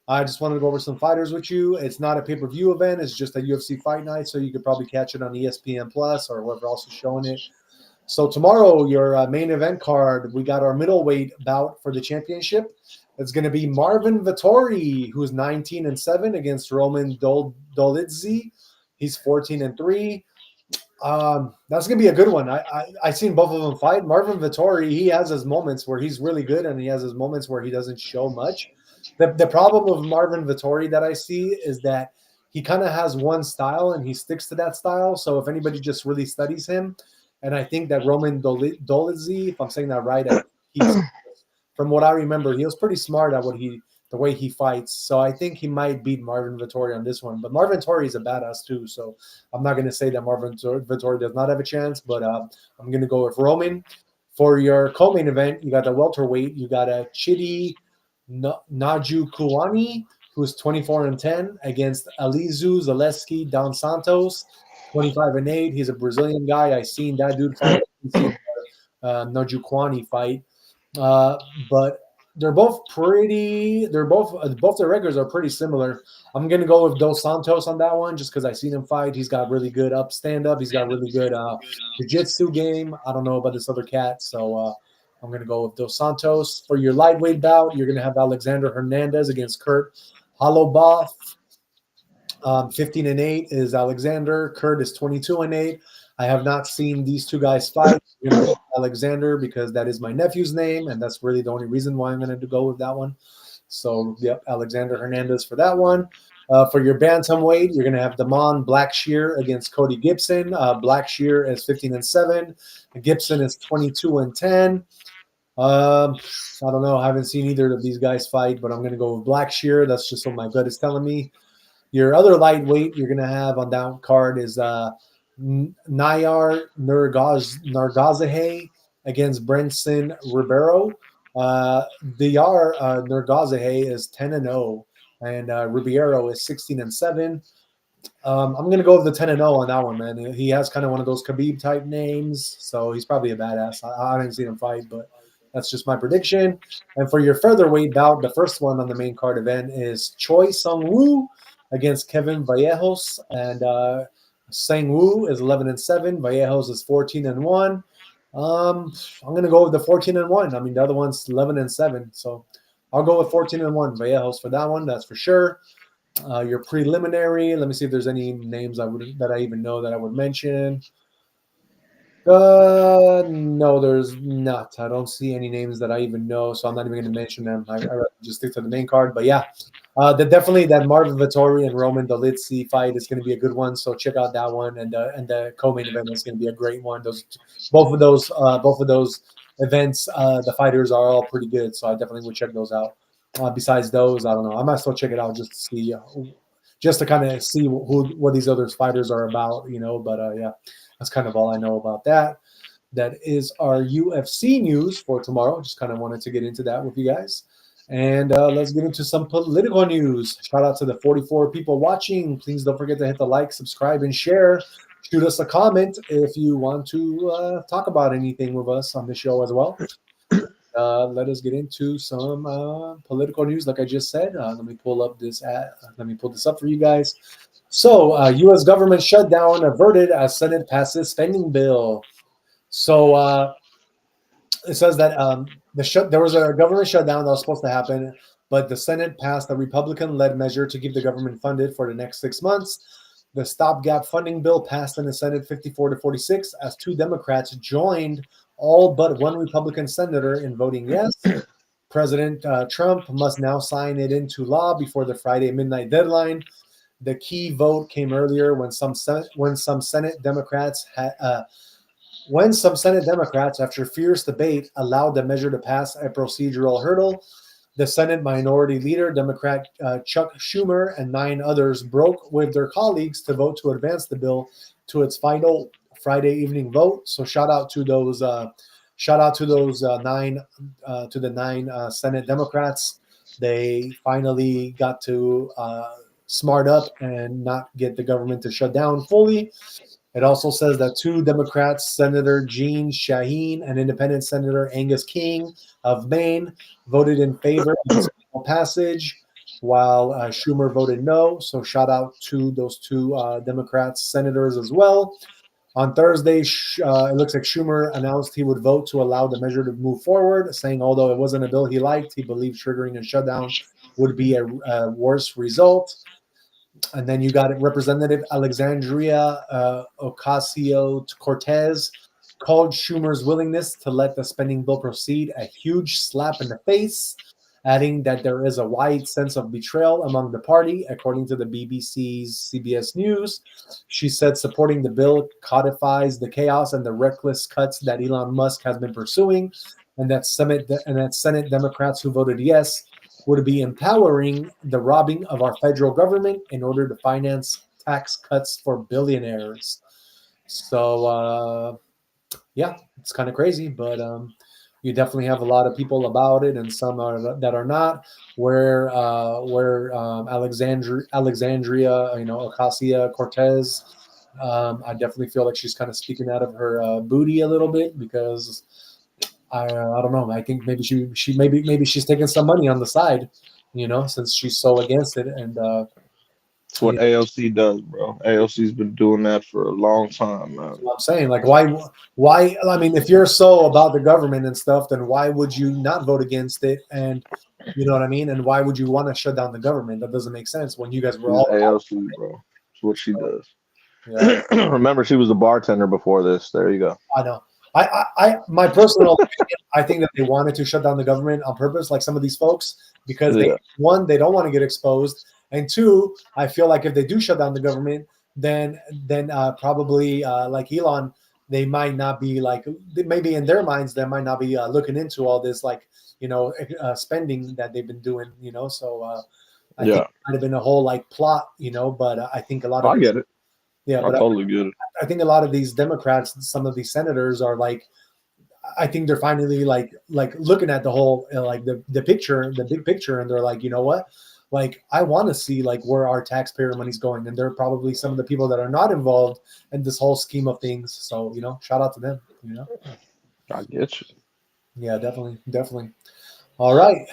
I just wanted to go over some fighters with you. It's not a pay-per-view event; it's just a UFC fight night, so you could probably catch it on ESPN Plus or whoever else is showing it. So tomorrow, your main event card, we got our middleweight bout for the championship. It's going to be Marvin Vettori, who's 19-7 against Roman Dolidze. He's 14-3. That's gonna be a good one. I seen both of them fight. Marvin Vettori, he has his moments where he's really good, and he has his moments where he doesn't show much. The problem with Marvin Vettori that I see is that he kind of has one style and he sticks to that style. So if anybody just really studies him, and I think that Roman Dolidze, if I'm saying that right, from what I remember, he was pretty smart at the way he fights. So I think he might beat Marvin Vettori on this one. But Marvin Vettori is a badass too. So I'm not going to say that Marvin Vettori does not have a chance, but I'm going to go with Roman. For your co-main event, you got the welterweight. You got a Chidi Najukuani, who's 24-10 against Alizu Zaleski Dos Santos, 25-8. He's a Brazilian guy. I seen that dude fight. Najukuani fight. But they're both pretty. Both their records are pretty similar. I'm gonna go with Dos Santos on that one, just because I seen him fight. He's got really good stand up. He's got really good jiu-jitsu game. I don't know about this other cat, so I'm gonna go with Dos Santos. For your lightweight bout, you're gonna have Alexander Hernandez against Kurt Holobaugh. 15-8 is Alexander. Kurt is 22-8. I have not seen these two guys fight. I'm going to go with Alexander because that is my nephew's name, and that's really the only reason why I'm going to go with that one. So, yep, Alexander Hernandez for that one. For your bantamweight, you're going to have Damon Blackshear against Cody Gibson. Blackshear is 15-7. Gibson is 22-10. I don't know. I haven't seen either of these guys fight, but I'm going to go with Blackshear. That's just what my gut is telling me. Your other lightweight you're going to have on that card is Nayar Nurgazahe against Brenson Ribeiro. Nayar Nurgazahe is 10-0, and Ribeiro is 16-7. I'm going to go with the 10-0 on that one, man. He has kind of one of those Khabib-type names, so he's probably a badass. I haven't seen him fight, but that's just my prediction. And for your featherweight bout, the first one on the main card event is Choi Sung-woo against Kevin Vallejos, and Sang-woo is 11-7. Vallejos is 14-1. I'm going to go with the 14-1. I mean, the other one's 11-7. So I'll go with 14-1. Vallejos for that one. That's for sure. Your preliminary. Let me see if there's any names that I even know that I would mention. No, there's not. I don't see any names that I even know, so I'm not even going to mention them. I just stick to the main card. But yeah, definitely that Marvin Vettori and Roman Dolidze fight is going to be a good one. So check out that one, and the co-main event is going to be a great one. Both of those events, the fighters are all pretty good. So I definitely would check those out. Besides those, I don't know. I might still check it out just to see, just to kind of see what these other fighters are about, you know. But yeah. That's kind of all I know about that. That is our UFC news for tomorrow. Just kind of wanted to get into that with you guys. And let's get into some political news. Shout out to the 44 people watching. Please don't forget to hit the like, subscribe, and share. Shoot us a comment if you want to talk about anything with us on the show as well. Let us get into some political news, like I just said. Let me pull this up for you guys. So, U.S. government shutdown averted as Senate passes spending bill. So, it says that there was a government shutdown that was supposed to happen, but the Senate passed a Republican-led measure to keep the government funded for the next 6 months. The stopgap funding bill passed in the Senate 54-46 as 2 Democrats joined all but 1 Republican senator in voting yes. President Trump must now sign it into law before the Friday midnight deadline. The key vote came earlier when some Senate Democrats, after fierce debate, allowed the measure to pass a procedural hurdle. The Senate Minority Leader, Democrat Chuck Schumer, and 9 others broke with their colleagues to vote to advance the bill to its final Friday evening vote. So shout out to those 9 Senate Democrats. They finally got to smart up and not get the government to shut down fully. It also says that 2 Democrats, Senator Jean Shaheen and Independent Senator Angus King of Maine, voted in favor of its final passage, while Schumer voted no. So shout out to those 2 Democrats, senators as well. On Thursday, it looks like Schumer announced he would vote to allow the measure to move forward, saying although it wasn't a bill he liked, he believed triggering a shutdown would be a worse result. And then you got Representative Alexandria Ocasio-Cortez called Schumer's willingness to let the spending bill proceed a huge slap in the face, adding that there is a wide sense of betrayal among the party, according to the BBC's CBS News. She said supporting the bill codifies the chaos and the reckless cuts that Elon Musk has been pursuing, and that Senate Democrats who voted yes would be empowering the robbing of our federal government in order to finance tax cuts for billionaires. So, yeah, it's kind of crazy, but you definitely have a lot of people about it, and some that are not. Where Alexandria, Ocasio-Cortez, I definitely feel like she's kind of speaking out of her booty a little bit, because I don't know. I think maybe maybe she's taking some money on the side, since she's so against it. And That's what AOC does, bro. AOC's been doing that for a long time, man. That's what I'm saying. Like, why? I mean, if you're so about the government and stuff, then why would you not vote against it? And you know what I mean? And why would you want to shut down the government? That doesn't make sense when you guys were all AOC, bro. That's what she does. Yeah. Remember, she was a bartender before this. There you go. I know. My personal opinion, I think that they wanted to shut down the government on purpose, like some of these folks, because they don't want to get exposed, and 2, I feel like if they do shut down the government, then probably like Elon, they might not be like, maybe in their minds they might not be looking into all this spending that they've been doing, So I think it might have been a whole plot, but I think a lot of I get it. Yeah, I totally get it. I think a lot of these Democrats, some of these senators are I think they're finally like looking at the whole the picture, the big picture, and they're like, you know what? I want to see where our taxpayer money's going, and they're probably some of the people that are not involved in this whole scheme of things. So shout out to them. I get you. Yeah, definitely. All right.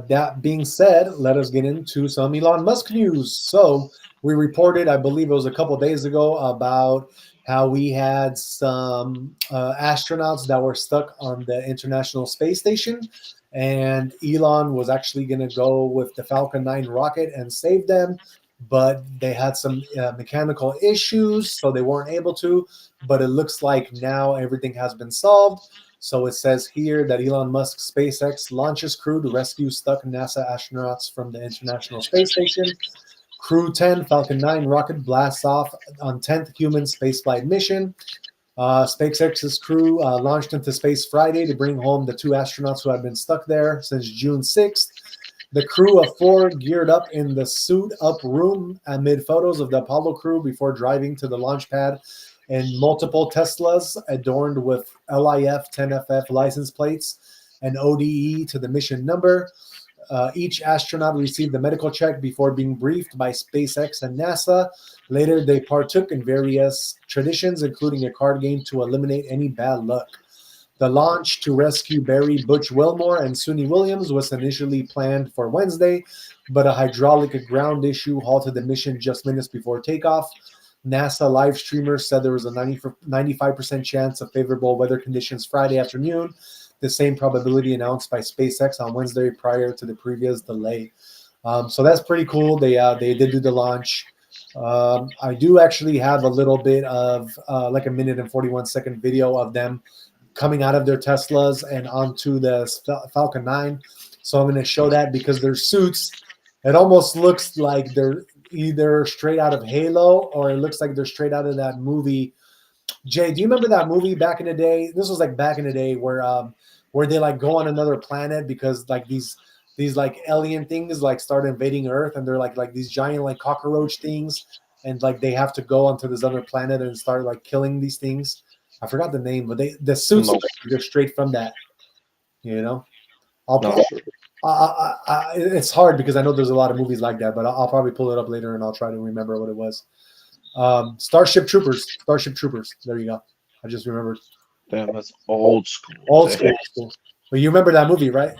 That being said, let us get into some Elon Musk news. So we reported, I believe it was a couple of days ago, about how we had some astronauts that were stuck on the International Space Station, and Elon was actually going to go with the Falcon 9 rocket and save them, but they had some mechanical issues, so they weren't able to. But it looks like now everything has been solved. So it says here that Elon Musk's SpaceX launches crew to rescue stuck NASA astronauts from the International Space Station. Crew 10 Falcon 9 rocket blasts off on 10th human spaceflight mission. SpaceX's crew launched into space Friday to bring home the 2 astronauts who had been stuck there since June 6th. The crew of 4 geared up in the suit-up room amid photos of the Apollo crew before driving to the launch pad in multiple Teslas adorned with LIF 10FF license plates and ODE to the mission number. Each astronaut received a medical check before being briefed by SpaceX and NASA. Later, they partook in various traditions, including a card game to eliminate any bad luck. The launch to rescue Barry Butch Wilmore and Suni Williams was initially planned for Wednesday, but a hydraulic ground issue halted the mission just minutes before takeoff. NASA live streamers said there was a 95% chance of favorable weather conditions Friday afternoon, the same probability announced by SpaceX on Wednesday prior to the previous delay. So that's pretty cool. They did do the launch. I do actually have a little bit of like a minute and 41-second video of them coming out of their Teslas and onto the Falcon 9. So I'm going to show that because their suits, it almost looks like they're either straight out of Halo or it looks like they're straight out of that movie. Jay, do you remember that movie back in the day? This was like back in the day where they like go on another planet because like these these like alien things like start invading Earth, and they're like these giant like cockroach things, and like they have to go onto this other planet and start like killing these things. I forgot the name, but the suits they're straight from that. You know, it's hard because I know there's a lot of movies like that, but I'll probably pull it up later and I'll try to remember what it was. Starship Troopers. There you go. I just remembered. Damn, that's old school. Old school. Well, you remember that movie, right?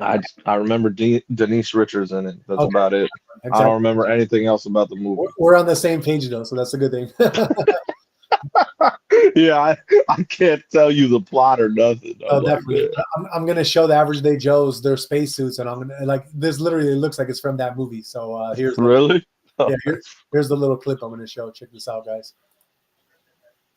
I remember Denise Richards in it. That's about it. Exactly. I don't remember anything else about the movie. We're on the same page though, so that's a good thing. Yeah, I can't tell you the plot or nothing. Definitely. I'm gonna show the Average Day Joes their spacesuits, and I'm gonna like this. Literally looks like it's from that movie. So here's really. Here's the little clip I'm gonna show. Check this out, guys.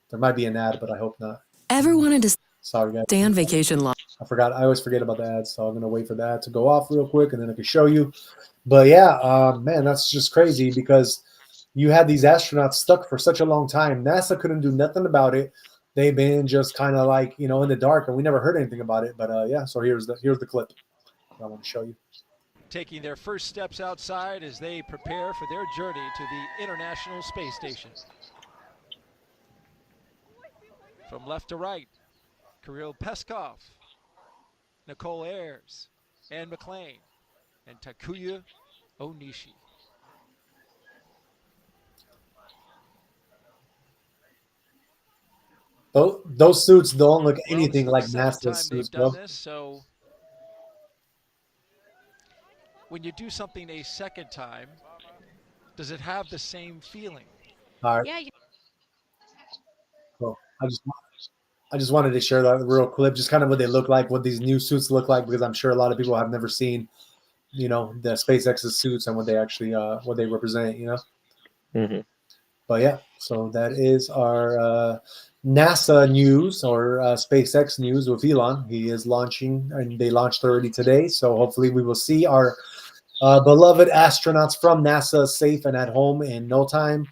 There might be an ad, but I hope not. Ever wanted to Sorry, guys. stay on vacation long? I forgot. I always forget about the ads, so I'm gonna wait for that to go off real quick, and then I can show you. But yeah, man, that's just crazy because you had these astronauts stuck for such a long time. NASA couldn't do nothing about it. They've been just kind of like, you know, in the dark, and we never heard anything about it. But yeah, so here's the clip I want to show you. Taking their first steps outside as they prepare for their journey to the International Space Station. From left to right, Kirill Peskov, Nicole Ayers, Anne McClain, and Takuya Onishi. Those suits don't look anything like NASA's suits, bro. So when you do something a second time, does it have the same feeling? All right. Yeah. Well, I just wanted to share that real clip, just kind of what they look like, what these new suits look like, because I'm sure a lot of people have never seen, you know, the SpaceX's suits and what they actually what they represent, you know. Mm-hmm. But yeah, so that is our NASA news or SpaceX news with Elon. He is launching, and they launched already today. So hopefully we will see our beloved astronauts from NASA safe and at home in no time.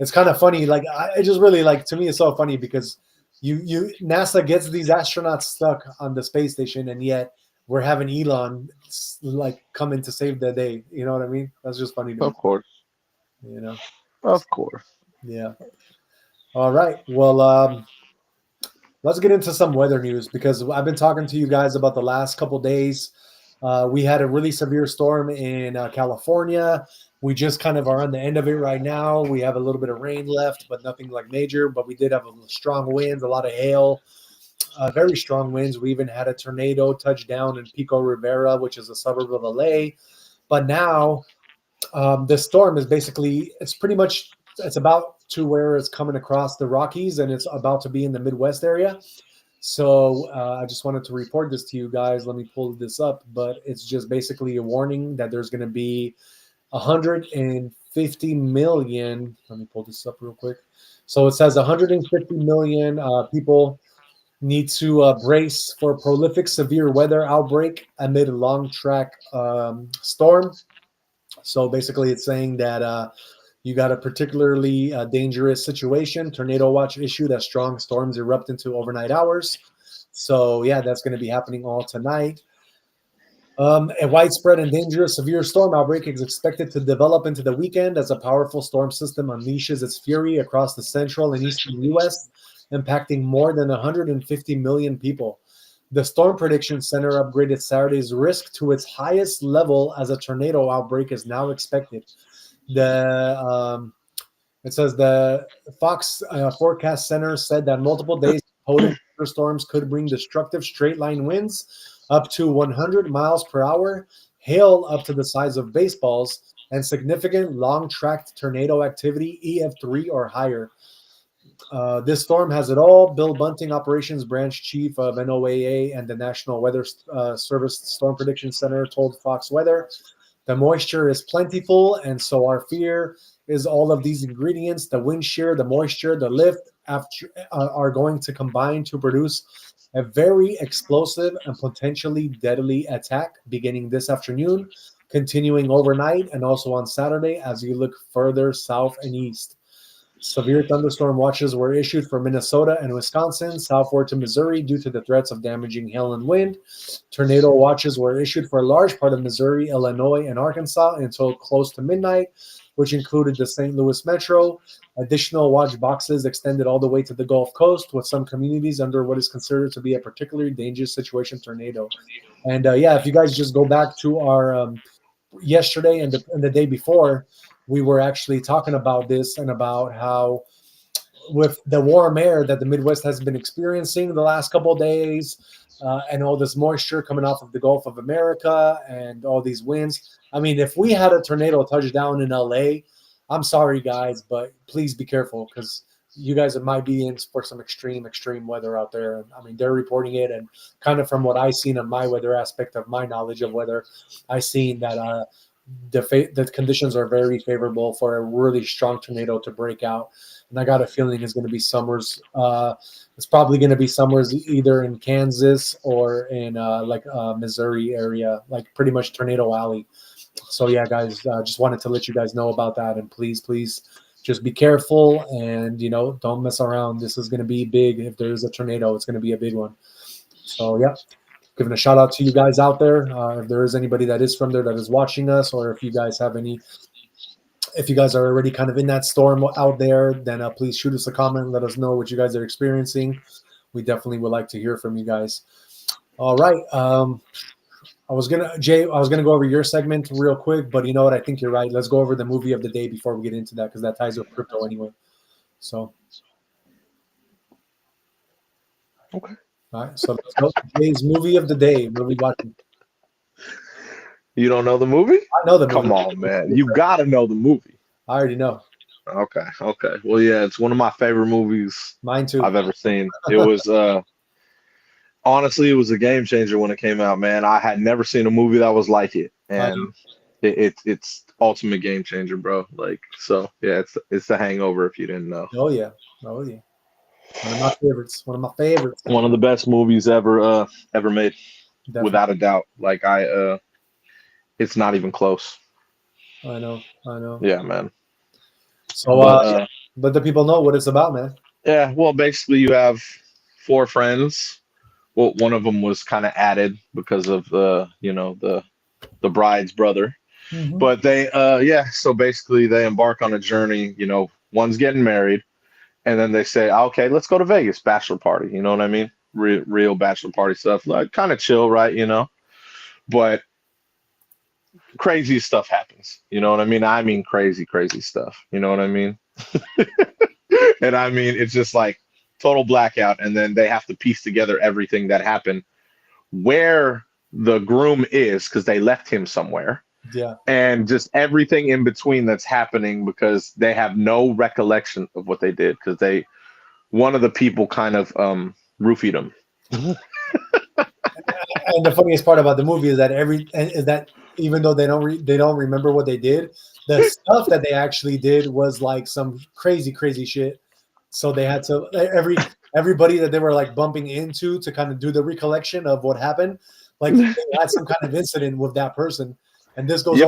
It's kind of funny. Like I just really like, to me, it's so funny because NASA gets these astronauts stuck on the space station, and yet we're having Elon like come in to save the day. You know what I mean? That's just funny to me. Of course. You know. Of course. Yeah. All right. Well, let's get into some weather news because I've been talking to you guys about the last couple days. We had a really severe storm in California. We just kind of are on the end of it right now. We have a little bit of rain left, but nothing like major. But we did have strong winds, a lot of hail, very strong winds. We even had a tornado touch down in Pico Rivera, which is a suburb of LA. But now the storm is basically, it's about to where it's coming across the Rockies, and it's about to be in the Midwest area. So I just wanted to report this to you guys. Let me pull this up, but it's just basically a warning that there's going to be 150 million. Let me pull this up real quick. So it says 150 million people need to brace for a prolific severe weather outbreak amid a long track storm. So basically it's saying that you got a particularly dangerous situation. Tornado watch issued as strong storms erupt into overnight hours. So yeah, that's going to be happening all tonight. A widespread and dangerous severe storm outbreak is expected to develop into the weekend as a powerful storm system unleashes its fury across the central and eastern U.S., impacting more than 150 million people. The Storm Prediction Center upgraded Saturday's risk to its highest level as a tornado outbreak is now expected. It says the Fox Forecast Center said that multiple days of potent storms could bring destructive straight-line winds up to 100 miles per hour, hail up to the size of baseballs, and significant long-tracked tornado activity EF3 or higher. This storm has it all. Bill Bunting, Operations Branch Chief of NOAA and the National Weather Service Storm Prediction Center, told Fox Weather, the moisture is plentiful, and so our fear is all of these ingredients, the wind shear, the moisture, the lift, are going to combine to produce a very explosive and potentially deadly attack beginning this afternoon, continuing overnight, and also on Saturday as you look further south and east. Severe thunderstorm watches were issued for Minnesota and Wisconsin, southward to Missouri due to the threats of damaging hail and wind. Tornado watches were issued for a large part of Missouri, Illinois, and Arkansas until close to midnight, which included the St. Louis metro. Additional watch boxes extended all the way to the Gulf Coast, with some communities under what is considered to be a particularly dangerous situation tornado. And yeah, if you guys just go back to our yesterday and the day before, we were actually talking about this and about how with the warm air that the Midwest has been experiencing the last couple of days and all this moisture coming off of the Gulf of America and all these winds. I mean, if we had a tornado touch down in LA, I'm sorry, guys, but please be careful because you guys might be in for some extreme weather out there. I mean, they're reporting it, and kind of from what I've seen on my weather aspect of my knowledge of weather, I've seen that the conditions are very favorable for a really strong tornado to break out. And I got a feeling it's going to be summers. It's probably going to be summers either in Kansas or in Missouri area, like pretty much Tornado Alley. So yeah, guys, just wanted to let you guys know about that, and please just be careful and don't mess around. This is going to be big. If there's a tornado, it's going to be a big one. So yeah, giving a shout out to you guys out there. If there is anybody that is from there that is watching us, or if you guys have if you guys are already kind of in that storm out there, then please shoot us a comment. Let us know what you guys are experiencing. We definitely would like to hear from you guys. All right. I was gonna go over your segment real quick, but you know what? I think you're right. Let's go over the movie of the day before we get into that, because that ties with crypto anyway. So, okay. All right. So let's go to today's movie of the day. What are we watching? You don't know the movie? I know the movie. Come on, man. You got to know the movie. I already know. Okay. Well, yeah, it's one of my favorite movies. Mine too. I've ever seen. It was honestly, it was a game changer when it came out, man. I had never seen a movie that was like it, and it's ultimate game changer, bro. Like, so yeah, it's The Hangover if you didn't know. Oh yeah. One of my favorites. One of the best movies ever made, definitely. Without a doubt. Like it's not even close. I know. Yeah, man. So, let the people know what it's about, man. Yeah, well, basically, you have 4 friends. Well, one of them was kind of added because of the bride's brother. Mm-hmm. But they, so basically they embark on a journey. One's getting married, and then they say, okay, let's go to Vegas, bachelor party. You know what I mean? Real bachelor party stuff, like kind of chill, right? But crazy stuff happens. You know what I mean? I mean, crazy stuff. You know what I mean? And I mean, it's just like total blackout. And then they have to piece together everything that happened, where the groom is, because they left him somewhere. Yeah. And just everything in between that's happening, because they have no recollection of what they did, because one of the people kind of roofied them. And the funniest part about the movie is that even though they don't remember what they did, the stuff that they actually did was like some crazy shit. So they had to everybody that they were like bumping into to kind of do the recollection of what happened, like they had some kind of incident with that person. And this goes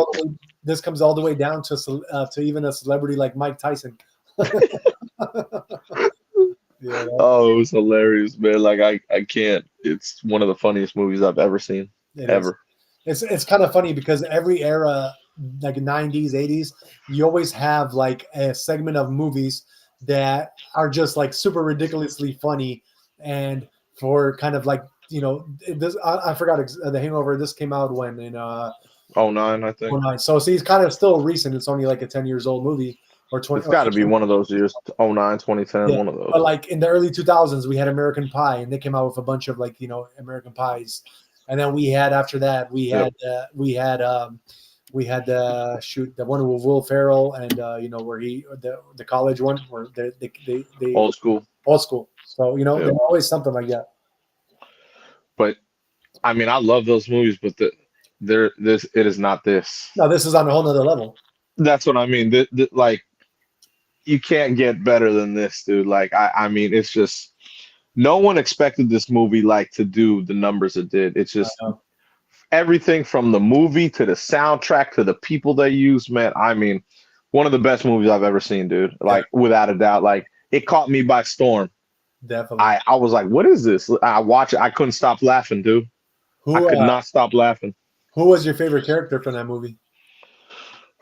this comes all the way down to even a celebrity like Mike Tyson. Yeah. Oh, it was hilarious, man. Like I can't. It's one of the funniest movies I've ever seen. Ever. It's kind of funny because every era, like 90s, 80s, you always have like a segment of movies that are just like super ridiculously funny, and for kind of like this. I forgot The Hangover. This came out when in 09, I think. 09. So see, it's kind of still recent. It's only like a 10 years old movie. Or 20, it's got to be one of those years, 09, 2010, one of those. But like in the early 2000s, we had American Pie, and they came out with a bunch of American Pies. And then we had after that, we had the one with Will Ferrell and where the college one where they old school. So there's always something like that. But I mean, I love those movies, but it is not this. No, this is on a whole nother level. That's what I mean. Like, you can't get better than this, dude. Like, I mean, it's just no one expected this movie to do the numbers it did. It's just everything from the movie to the soundtrack to the people they use, man. I mean, One of the best movies I've ever seen, dude. Like without a doubt. Like it caught me by storm. Definitely. I was like, what is this? I watched it. I couldn't stop laughing, dude. I could not stop laughing. Who was your favorite character from that movie?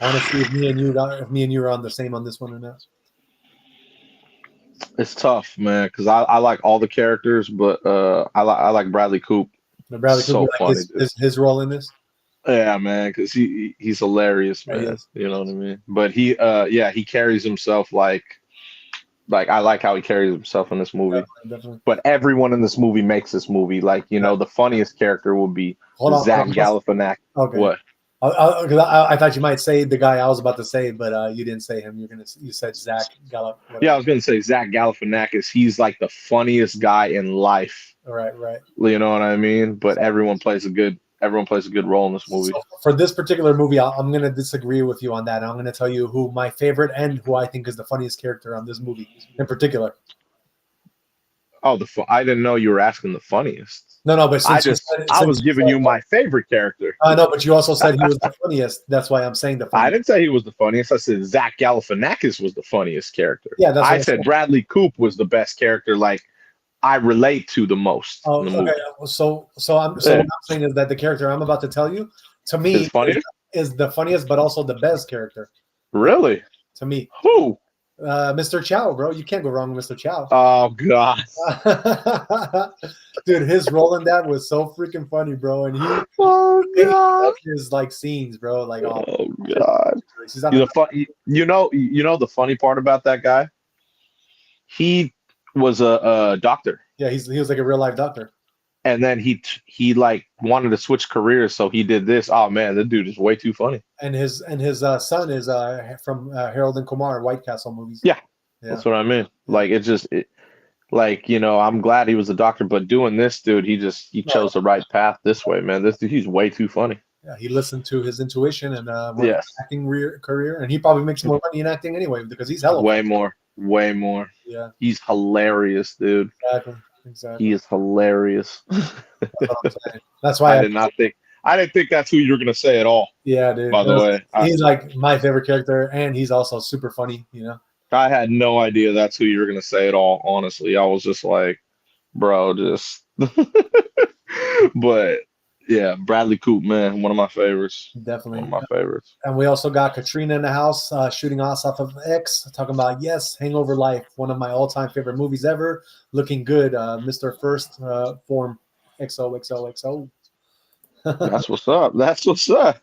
I want to see if me and you are on the same on this one or not. It's tough, man, because I like all the characters, but I like Bradley Coop. Bradley So Cooper, like funny, his role in this. Yeah, man, because he's hilarious, man. He is. You know what I mean? But he carries himself like I like how he carries himself in this movie. Definitely. But everyone in this movie makes this movie. Like, the funniest character will be Zach Galifianakis. Okay. What? I thought you might say the guy I was about to say, but you didn't say him. You said Zach Galifianakis. Yeah, I was gonna say Zach Galifianakis. He's like the funniest guy in life. Right. You know what I mean? But everyone plays a good role in this movie. So for this particular movie, I'm going to disagree with you on that. I'm going to tell you who my favorite and who I think is the funniest character on this movie in particular. Oh, I didn't know you were asking the funniest. No, but I was giving you my favorite character. No, but you also said he was the funniest. That's why I'm saying the funniest. I didn't say he was the funniest. I said Zach Galifianakis was the funniest character. Yeah, that's what I said Bradley Coop was the best character. Like, I relate to the most. Oh, in the movie. okay. So what I'm saying is that the character I'm about to tell you, to me, is the funniest, but also the best character. Really? To me. Who? Mr. Chow, bro. You can't go wrong with Mr. Chow. Oh, God. Dude, his role in that was so freaking funny, bro. And he his like scenes, bro. Like, oh God. You know the funny part about that guy? He was a doctor. Yeah, he was like a real life doctor. And then he like wanted to switch careers, so he did this. Oh man, that dude is way too funny. And his son is from Harold and Kumar White Castle movies. Yeah, that's what I mean. Like I'm glad he was a doctor, but doing this, dude, he chose the right path this way, man. He's way too funny. Yeah, he listened to his intuition and acting career, and he probably makes more money in acting anyway because he's hella way more. Yeah, he's hilarious, dude. Exactly. He is hilarious. That's why I didn't think that's who you were gonna say at all. Yeah, dude. By the way, he's like my favorite character, and he's also super funny. I had no idea that's who you were gonna say at all. Honestly, I was just like, bro, just. But yeah, Bradley Coop, man, one of my favorites. Definitely one of my favorites. And we also got Katrina in the house, shooting us off of X, talking about Hangover Life, one of my all-time favorite movies ever. Looking good, Mr. First Form XOXOXO. That's what's up. That's what's up.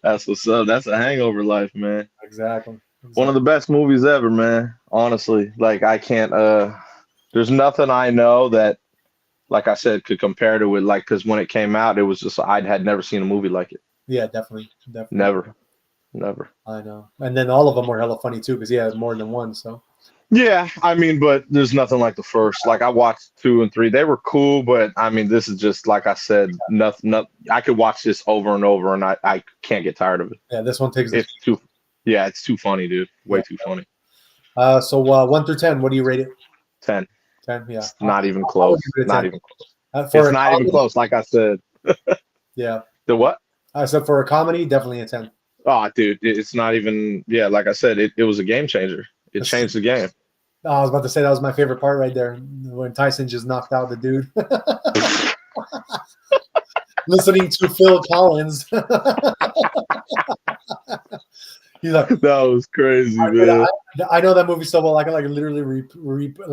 That's what's up. That's a Hangover Life, man. Exactly. One of the best movies ever, man. Honestly, like I can't. There's nothing I know that, like I said, could compare to it. Like, because when it came out, it was just I had never seen a movie like it. Yeah, definitely. Never. I know. And then all of them were hella funny too, because he had more than one. So. Yeah, I mean, but there's nothing like the first. Like I watched 2 and 3; they were cool, but I mean, this is just like I said, nothing. I could watch this over and over, and I can't get tired of it. Yeah, this one takes. It's too funny, dude. Way too funny. So 1 through 10, what do you rate it? 10. 10, yeah. It's not even close. Not even close. It's not even close, like I said. Yeah. The what? I said for a comedy, definitely a 10. Oh, dude, it's not even. Yeah, like I said, it was a game changer. It changed the game. I was about to say that was my favorite part right there when Tyson just knocked out the dude. Listening to Phil Collins. He's like, that was crazy, man. I know that movie so well. I can literally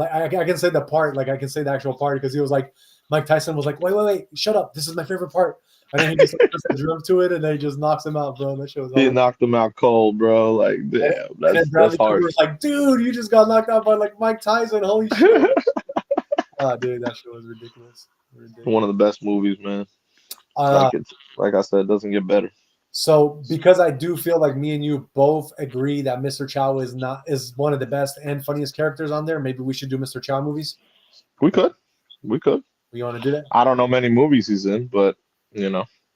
I can say the part, I can say the actual part because he was like, Mike Tyson was like, wait, shut up. This is my favorite part. And then he just puts the drum to it and then he just knocks him out, bro. That shit was He knocked him out cold, bro. Like, damn, that's hard. Was like, dude, you just got knocked out by Mike Tyson. Holy shit. Oh, dude, that shit was ridiculous. One of the best movies, man. Like I said, it doesn't get better. So because I do feel like me and you both agree that Mr. Chow is one of the best and funniest characters on there, maybe we should do Mr. Chow movies. We could. You want to do that? I don't know many movies he's in, but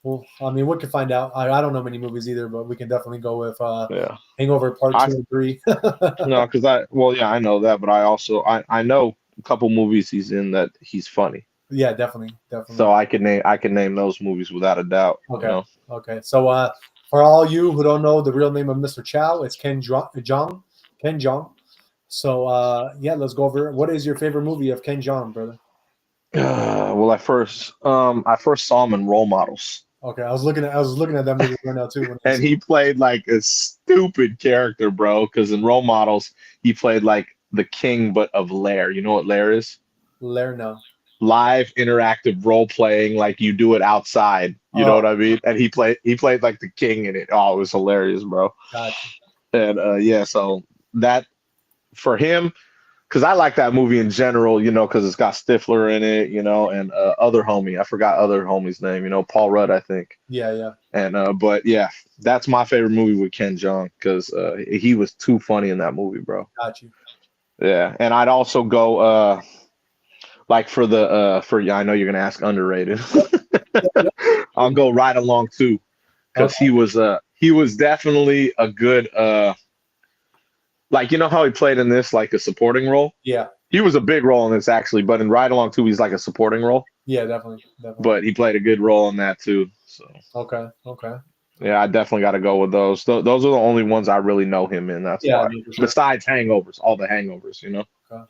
Well, I mean, we can find out. I don't know many movies either, but we can definitely go with Hangover Part 2 and 3. No, because I know that, but I know a couple movies he's in that he's funny. Yeah, definitely. So I can name those movies without a doubt. Okay. You know? Okay. So for all you who don't know the real name of Mr. Chow, it's Ken Jeong. Ken Jeong. So yeah, let's go over it. What is your favorite movie of Ken Jeong, brother? Well, I first saw him in Role Models, Okay, I was looking at that movie right now too. and he played like a stupid character, bro. Because in Role Models, he played like the king, but of Lair. You know what Lair is? Lerno. Live interactive role playing, like you do it outside. You know what I mean? And he played like the king in it. Oh, it was hilarious, bro. Gotcha. And yeah, so that for him. Because I like that movie in general, you know, because it's got Stifler in it, you know, and other homie. I forgot other homie's name, you know, Paul Rudd, I think. Yeah. And but yeah, that's my favorite movie with Ken Jeong because he was too funny in that movie, bro. Got you. Yeah, and I'd also go like for I know you're gonna ask underrated. I'll go Ride Along too, because he was definitely a good like, you know how he played in this, like a supporting role? Yeah. He was a big role in this, actually, but in Ride Along 2, he's like a supporting role. Yeah, definitely. But he played a good role in that, too. So Okay. yeah, I definitely got to go with those. Those are the only ones I really know him in. That's why. I mean, for sure. Besides Hangovers, all the Hangovers, you know? Okay.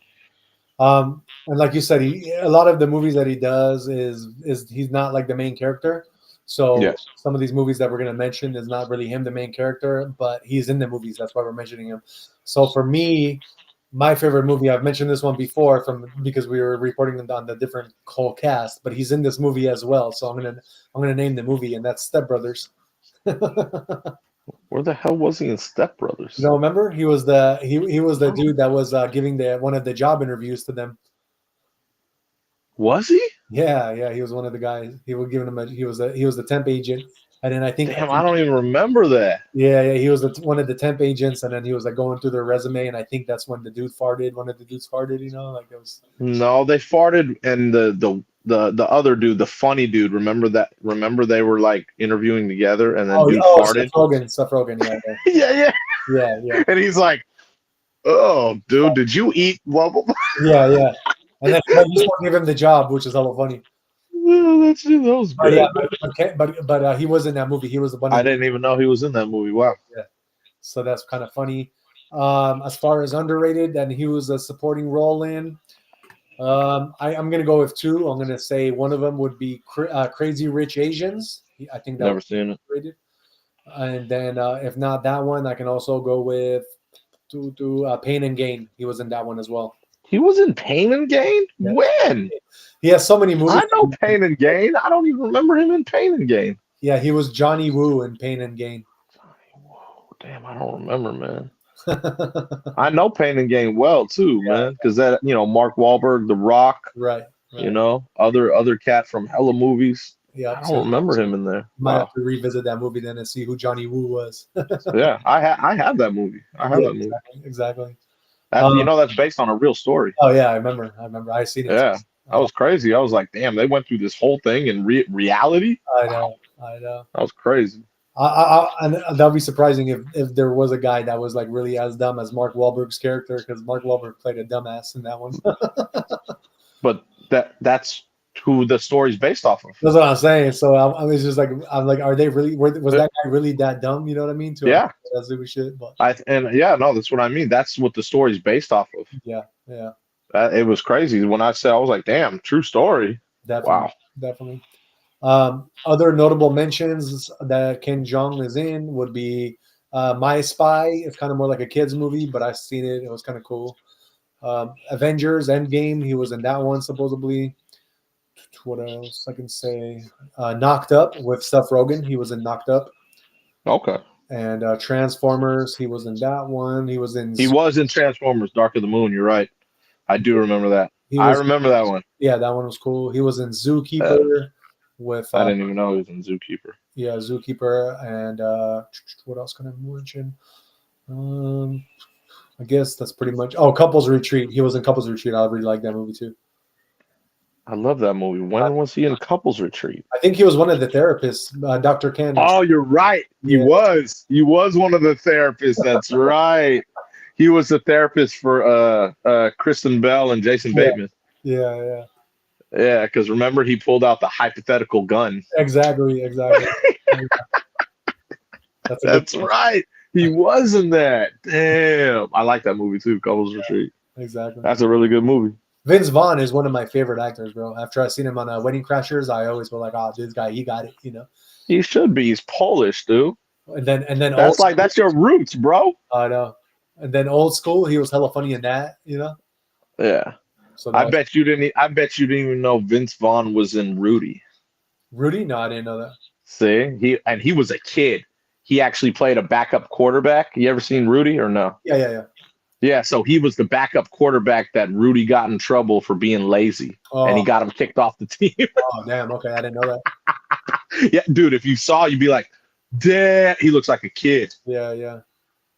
And like you said, a lot of the movies that he does is he's not like the main character. So Yes. some of these movies that we're going to mention is not really him, the main character, but he's in the movies. That's why we're mentioning him. So for me, my favorite movie, I've mentioned this one before because we were reporting on the different whole cast, but he's in this movie as well. So I'm gonna name the movie, and that's Step Brothers. Where the hell was he in Step Brothers? You don't remember? He was the dude that was giving one of the job interviews to them. Was he? Yeah, he was one of the guys. He was giving him he was the temp agent, and then I think I don't even remember that. Yeah, he was one of the temp agents, and then he was like going through their resume, and I think that's when the dude farted. One of the dudes farted, you know, like it was. No, they farted, and the other dude, the funny dude. Remember that? Remember they were like interviewing together, and then dude farted. Seth Rogen, yeah. yeah. And he's like, "Oh, dude, did you eat blah blah blah?" Yeah. And then he just won't give him the job, which is hella funny. That was great. But he was in that movie. He was the one. I didn't even know he was in that movie. Wow. Yeah. So that's kind of funny. As far as underrated, and he was a supporting role in. I'm gonna go with two. I'm gonna say one of them would be Crazy Rich Asians. I think that Never was seen it. underrated. And then if not that one, I can also go with Pain and Gain. He was in that one as well. He was in Pain and Gain? Yeah. When? He has so many movies. I know Pain and Gain. I don't even remember him in Pain and Gain. Yeah, he was Johnny Woo in Pain and Gain. Whoa, damn, I don't remember, man. I know Pain and Gain well too, man, because that, you know, Mark Wahlberg, The Rock, right. You know, other cat from hella movies. Yeah, I don't remember him in there. Might have to revisit that movie then and see who Johnny Woo was. Yeah, I have that movie. I have that movie. Exactly. You know, that's based on a real story. Oh yeah, I remember. I seen it. Yeah, that was crazy. I was like, damn, they went through this whole thing in reality. I know. That was crazy. And that'll be surprising if there was a guy that was like really as dumb as Mark Wahlberg's character, because Mark Wahlberg played a dumbass in that one. But that's who the story's based off of. That's what I'm saying. So I was just like, are they really? Was that guy really that dumb? You know what I mean? Yeah. That stupid shit. But that's what I mean. That's what the story's based off of. Yeah. It was crazy when I said, I was like, damn, true story. Definitely. Other notable mentions that Ken Jeong is in would be My Spy. It's kind of more like a kids movie, but I've seen it. It was kind of cool. Avengers Endgame. He was in that one supposedly. What else I can say? Knocked Up with Seth Rogen. He was in Knocked Up. Okay. And Transformers. He was in that one. He was in Transformers: Dark of the Moon. You're right. I do remember that. I remember that one. Yeah, that one was cool. He was in Zookeeper with. I didn't even know he was in Zookeeper. Yeah, Zookeeper, and what else can I mention? I guess that's pretty much. Oh, Couples Retreat. He was in Couples Retreat. I really like that movie too. I love that movie. When was he in Couples Retreat? I think he was one of the therapists, Dr. Candace. Oh, you're right. He was. He was one of the therapists. That's right. He was the therapist for Kristen Bell and Jason Bateman. Yeah. Yeah, because remember he pulled out the hypothetical gun. Exactly. That's a good That's right. He was in that. Damn. I like that movie too, Couples Retreat. exactly. That's a really good movie. Vince Vaughn is one of my favorite actors, bro. After I seen him on Wedding Crashers, I always feel like, oh, this guy, he got it, you know. He should be. He's Polish, dude. And then That's your roots, bro. I know. And then Old School, he was hella funny in that, you know. Yeah. So I bet you didn't even know Vince Vaughn was in Rudy. Rudy? No, I didn't know that. See? He was a kid. He actually played a backup quarterback. You ever seen Rudy or no? Yeah. Yeah, so he was the backup quarterback that Rudy got in trouble for being lazy, and he got him kicked off the team. Oh, damn. Okay, I didn't know that. Yeah, dude, if you saw, you'd be like, damn, he looks like a kid. Yeah.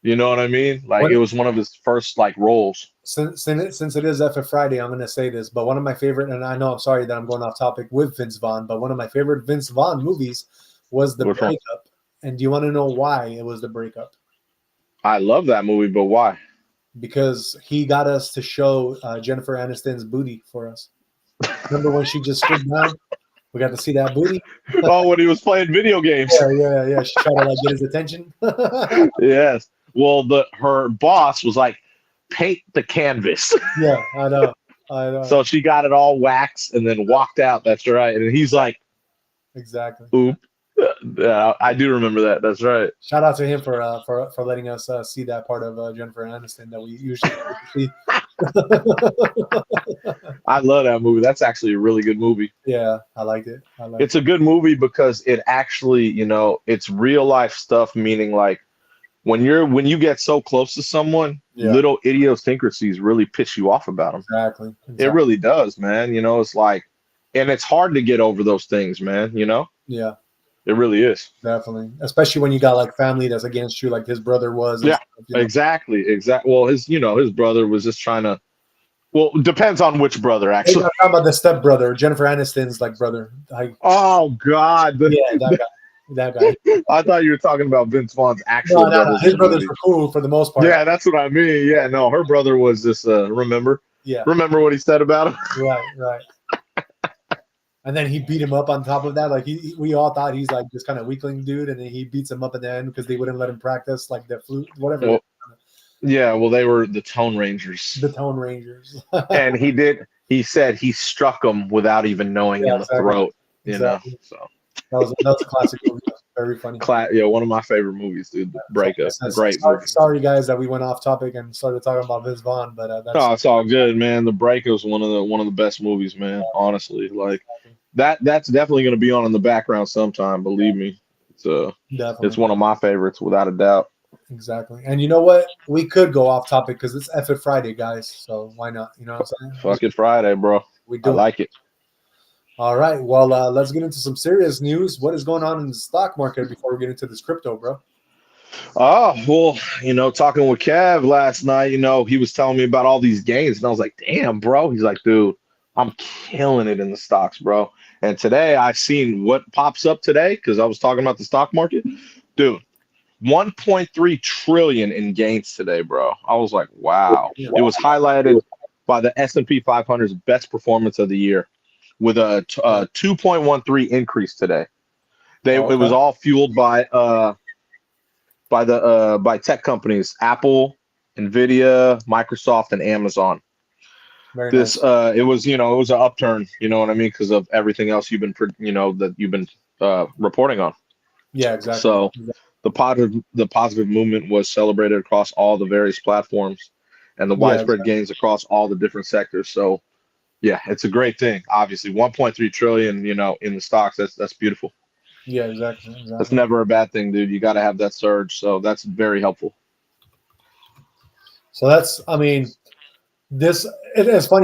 You know what I mean? Like, it was one of his first, like, roles. Since it is FF Friday, I'm going to say this, but one of my favorite, and I know I'm sorry that I'm going off topic with Vince Vaughn, but one of my favorite Vince Vaughn movies was The Breakup. And do you want to know why it was The Breakup? I love that movie, but why? Because he got us to show Jennifer Aniston's booty for us. Remember when she just stood down? We got to see that booty. Oh, when he was playing video games. Yeah. She tried to like get his attention. Yes. Well, her boss was like, paint the canvas. Yeah, I know. So she got it all waxed and then walked out. That's right. And he's like, exactly. Oop. Yeah, I do remember that. That's right. Shout out to him for letting us see that part of Jennifer Aniston that we usually see. I love that movie. That's actually a really good movie. Yeah, I liked it. It's a good movie because it actually, it's real life stuff. Meaning, like when you get so close to someone, little idiosyncrasies really piss you off about them. Exactly. It really does, man. It's like, and it's hard to get over those things, man. Yeah. It really is. Definitely. Especially when you got like family that's against you, like his brother was. Yeah, exactly. Well, his brother was just trying to, well, it depends on which brother, actually. I'm talking about the step brother, Jennifer Aniston's like brother. Oh, God. That guy. I thought you were talking about Vince Vaughn's actual brother. No. His brothers were cool for the most part. Yeah, that's what I mean. Yeah, no, her brother was just, remember? Yeah. Remember what he said about him? Right. And then he beat him up on top of that. Like we all thought he's like this kind of weakling dude, and then he beats him up at the end because they wouldn't let him practice like the flute, whatever. Well, yeah, well, they were the Tone Rangers. The Tone Rangers. And he said he struck him without even knowing in the throat. Exactly. So that was a classic movie. Very funny. Yeah, one of my favorite movies, dude. The Breakup. Great movie. Sorry, guys, that we went off topic and started talking about Vince Vaughn, but that's it's all good, man. The Breakup's one of the best movies, man. Honestly, like that's definitely going to be on in the background sometime. Believe me, it's one of my favorites without a doubt. Exactly. And you know what? We could go off topic because it's F Friday, guys. So why not? You know what I'm saying? Fuck it, Friday, bro. I like it. All right. Well, let's get into some serious news. What is going on in the stock market before we get into this crypto, bro? Oh, well, talking with Kev last night, he was telling me about all these gains, and I was like, damn, bro. He's like, dude, I'm killing it in the stocks, bro. And today I seen what pops up today because I was talking about the stock market. Dude, 1.3 trillion in gains today, bro. I was like, wow. It was highlighted by the S&P 500's best performance of the year with a 2.13 increase today. It was all fueled by tech companies, Apple, Nvidia, Microsoft, and Amazon. Very nice. It was an upturn, you know what I mean, because of everything else you've been reporting on. Yeah, exactly. So the positive movement was celebrated across all the various platforms and the widespread gains across all the different sectors. So yeah, it's a great thing. Obviously, 1.3 trillion, in the stocks. That's beautiful. Yeah, exactly. That's never a bad thing, dude. You got to have that surge. So that's very helpful. So it's funny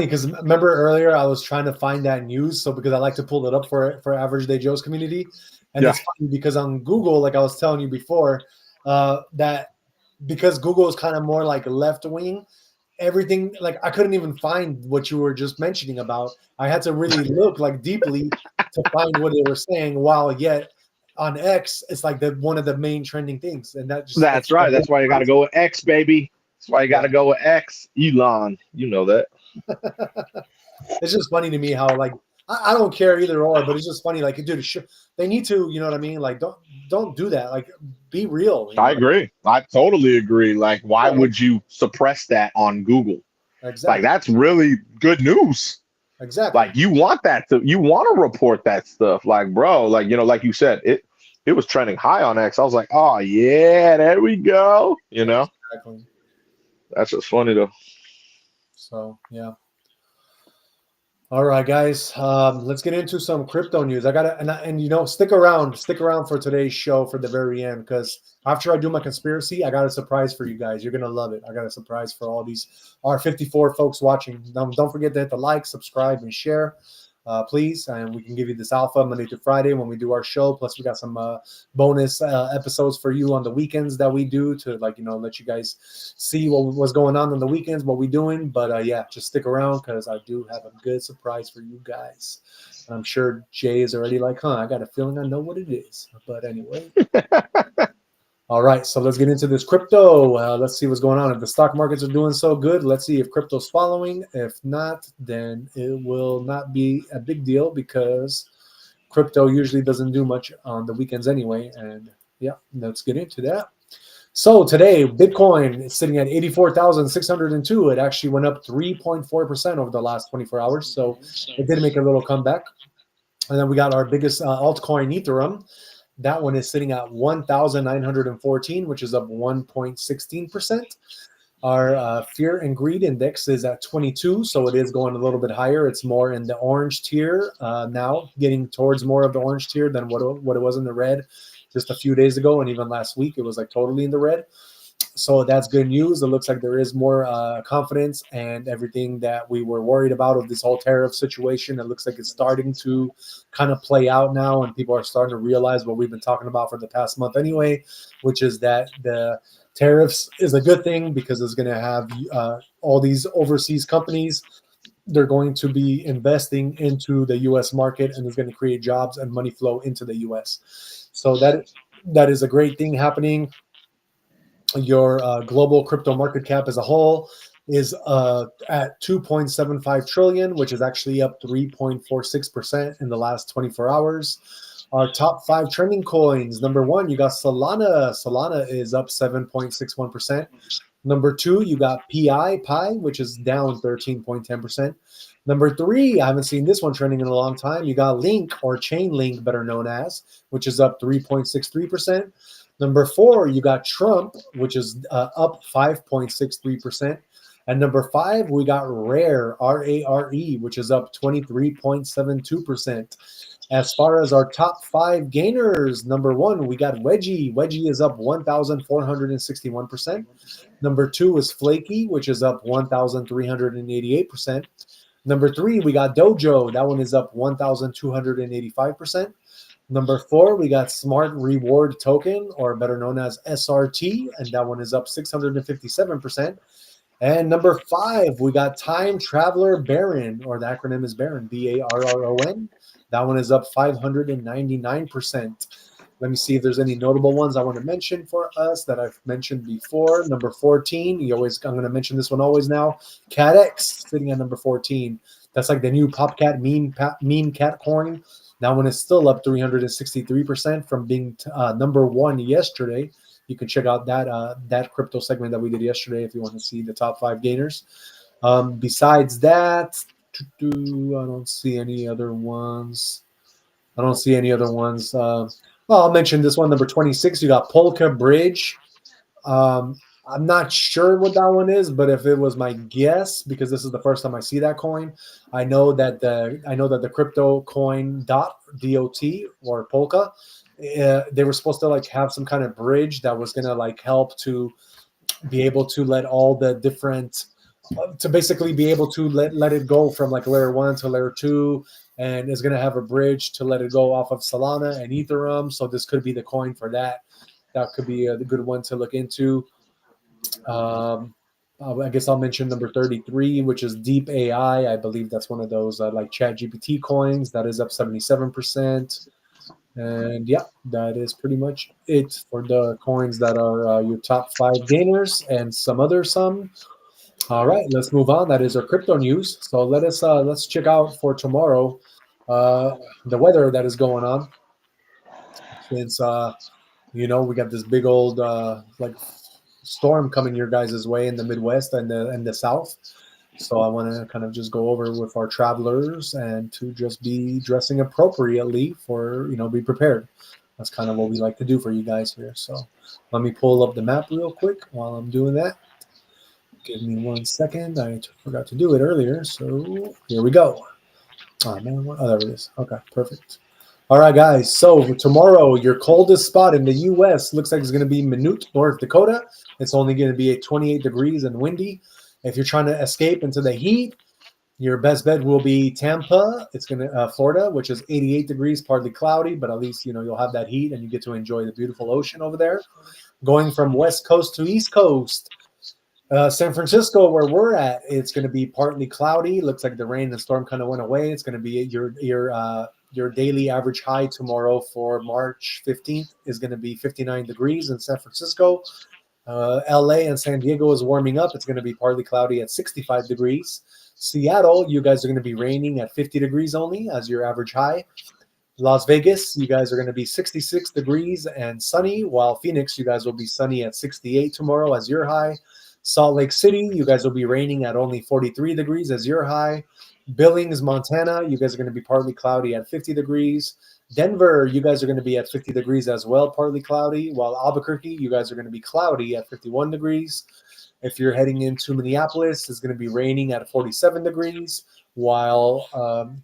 because remember earlier I was trying to find that news. So because I like to pull it up for Average Day Joe's community. And it's funny because on Google, like I was telling you before, that because Google is kind of more like left wing, everything, like I couldn't even find what you were just mentioning about. I had to really look like deeply to find what they were saying, while yet on X it's like one of the main trending things. And that's right. That's why you got to go with X, baby. That's why you got to go with X. Elon, you know that. It's just funny to me how, like, I don't care either or, but it's just funny. Like, dude, they need to, you know what I mean? Like, don't do that. Like, be real. I agree. I totally agree. Like, why would you suppress that on Google? Exactly. Like, that's really good news. Exactly. Like, you want to report that stuff. Like, bro, like, like you said, it was trending high on X. I was like, oh yeah, there we go. Exactly. That's just funny though. So yeah. All right, guys. Let's get into some crypto news. I gotta and stick around for today's show for the very end, because after I do my conspiracy, I got a surprise for you guys. You're gonna love it. I got a surprise for all our 54 folks watching. Don't forget to hit the like, subscribe, and share, please. And we can give you this alpha Monday to Friday when we do our show. Plus, we got some bonus episodes for you on the weekends that we do to let you guys see what's going on the weekends, what we're doing. But yeah, just stick around because I do have a good surprise for you guys. And I'm sure Jay is already like, I got a feeling I know what it is. But anyway. All right, so let's get into this crypto. Let's see what's going on. If the stock markets are doing so good, let's see if crypto's following. If not, then it will not be a big deal because crypto usually doesn't do much on the weekends anyway. And yeah, let's get into that. So today, Bitcoin is sitting at 84,602. It actually went up 3.4% over the last 24 hours. So it did make a little comeback. And then we got our biggest altcoin, Ethereum. That one is sitting at 1,914, which is up 1.16%. Our fear and greed index is at 22, so it is going a little bit higher. It's more in the orange tier now, getting towards more of the orange tier than what it was in the red just a few days ago, and even last week it was like totally in the red. So that's good news. It looks like there is more confidence, and everything that we were worried about of this whole tariff situation, it looks like it's starting to kind of play out now, and people are starting to realize what we've been talking about for the past month anyway, which is that the tariffs is a good thing because it's going to have all these overseas companies. They're going to be investing into the U.S. market, and it's going to create jobs and money flow into the U.S. So that is a great thing happening. Your global crypto market cap as a whole is at 2.75 trillion, which is actually up 3.46% in the last 24 hours. Our top 5 trending coins. Number 1, you got Solana. Solana is up 7.61%. Number 2, you got Pi, which is down 13.10%. Number 3, I haven't seen this one trending in a long time. You got Link, or Chainlink, better known as, which is up 3.63%. Number 4, you got Trump, which is up 5.63%. And number 5, we got Rare, R-A-R-E, which is up 23.72%. As far as our top 5 gainers, number 1, we got Wedgie. Wedgie is up 1,461%. Number 2 is Flaky, which is up 1,388%. Number 3, we got Dojo. That one is up 1,285%. Number 4, we got Smart Reward Token, or better known as SRT, and that one is up 657%. And number 5, we got Time Traveler Baron, or the acronym is Baron, B-A-R-R-O-N. That one is up 599%. Let me see if there's any notable ones I want to mention for us that I've mentioned before. Number 14, I'm going to mention this one always now. CatX, sitting at number 14. That's like the new PopCat meme cat coin. That one is still up 363% from being number 1 yesterday. You can check out that crypto segment that we did yesterday if you want to see the top 5 gainers. Besides that, I don't see any other ones. Well, I'll mention this one, number 26. You got Polka Bridge. I'm not sure what that one is, but if it was my guess, because this is the first time I see that coin, I know that the crypto coin dot or Polka, they were supposed to like have some kind of bridge that was gonna like help to be able to let all the different to basically be able to let it go from like layer 1 to layer 2, and is gonna have a bridge to let it go off of Solana and Ethereum. So this could be the coin for that. That could be a good one to look into. I guess I'll mention number 33, which is Deep AI. I believe that's one of those like ChatGPT coins that is up 77%. And yeah, that is pretty much it for the coins that are your top 5 gainers, and some. All right, let's move on. That is our crypto news. So let's check out for tomorrow. the weather that is going on. Since we got this big old like storm coming your guys' way in the Midwest and the South. So I want to kind of just go over with our travelers and to just be dressing appropriately for, be prepared. That's kind of what we like to do for you guys here. So let me pull up the map real quick while I'm doing that. Give me 1 second. I forgot to do it earlier. So here we go. Oh, man. Oh, there it is. Okay, perfect. All right, guys. So tomorrow, your coldest spot in the U.S. looks like it's going to be Minute, North Dakota. It's only going to be at 28 degrees and windy. If you're trying to escape into the heat, your best bet will be Tampa. It's going to Florida, which is 88 degrees, partly cloudy, but at least you'll have that heat and you get to enjoy the beautiful ocean over there. Going from West Coast to East Coast, San Francisco, where we're at, it's going to be partly cloudy. Looks like the rain and storm kind of went away. It's going to be your daily average high tomorrow for March 15th is going to be 59 degrees in San Francisco. LA and San Diego is warming up. It's going to be partly cloudy at 65 degrees. Seattle, you guys are going to be raining at 50 degrees only as your average high. Las Vegas, you guys are going to be 66 degrees and sunny, while Phoenix, you guys will be sunny at 68 tomorrow as your high. Salt Lake City, you guys will be raining at only 43 degrees as your high. Billings, Montana, you guys are going to be partly cloudy at 50 degrees. Denver, you guys are going to be at 50 degrees as well, partly cloudy, while Albuquerque, you guys are going to be cloudy at 51 degrees. If you're heading into Minneapolis, it's going to be raining at 47 degrees, while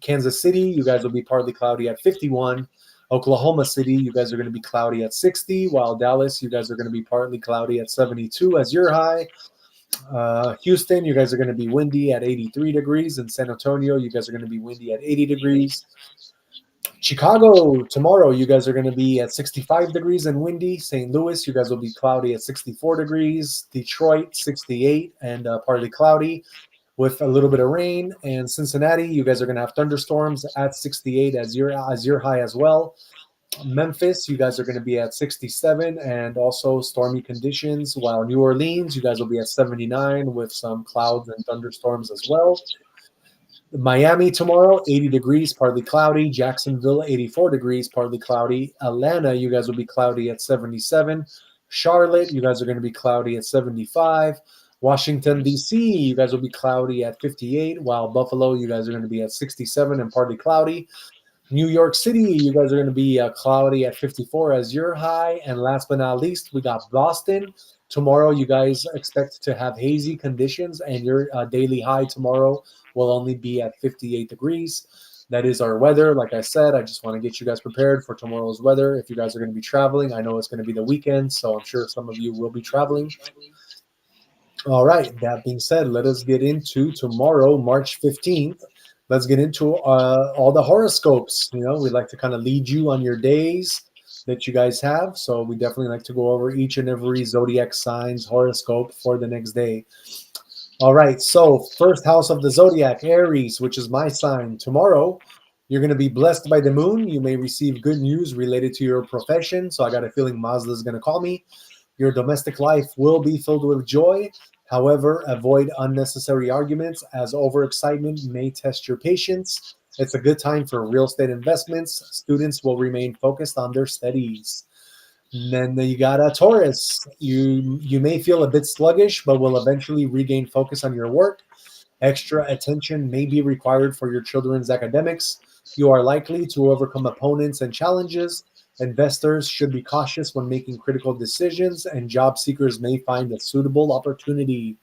Kansas City, you guys will be partly cloudy at 51. Oklahoma City, you guys are going to be cloudy at 60, while Dallas, you guys are going to be partly cloudy at 72 as your high. Houston, you guys are going to be windy at 83 degrees. In San Antonio, you guys are going to be windy at 80 degrees. Chicago, tomorrow, you guys are going to be at 65 degrees and windy. St. Louis, you guys will be cloudy at 64 degrees. Detroit, 68 and partly cloudy with a little bit of rain. And Cincinnati, you guys are going to have thunderstorms at 68 as your high as well. Memphis, you guys are going to be at 67 and also stormy conditions, while New Orleans, you guys will be at 79 with some clouds and thunderstorms as well. Miami tomorrow, 80 degrees, partly cloudy. Jacksonville, 84 degrees, partly cloudy. Atlanta, you guys will be cloudy at 77. Charlotte, you guys are going to be cloudy at 75. Washington, D.C., you guys will be cloudy at 58, while Buffalo, you guys are going to be at 67 and partly cloudy. New York City, you guys are going to be cloudy at 54 as your high. And last but not least, we got Boston. Tomorrow, you guys expect to have hazy conditions, and your daily high tomorrow will only be at 58 degrees. That is our weather. Like I said, I just want to get you guys prepared for tomorrow's weather. If you guys are going to be traveling, I know it's going to be the weekend, so I'm sure some of you will be traveling. All right, that being said, let us get into tomorrow, March 15th. Let's get into all the horoscopes. We like to kind of lead you on your days that you guys have. So we definitely like to go over each and every zodiac sign's horoscope for the next day. All right, so first house of the zodiac, Aries, which is my sign. Tomorrow, you're going to be blessed by the moon. You may receive good news related to your profession. So I got a feeling Mazda is going to call me. Your domestic life will be filled with joy. However, avoid unnecessary arguments, as overexcitement may test your patience. It's a good time for real estate investments. Students will remain focused on their studies. And then you got a Taurus. You may feel a bit sluggish, but will eventually regain focus on your work. Extra attention may be required for your children's academics. You are likely to overcome opponents and challenges. Investors should be cautious when making critical decisions, and job seekers may find a suitable opportunity.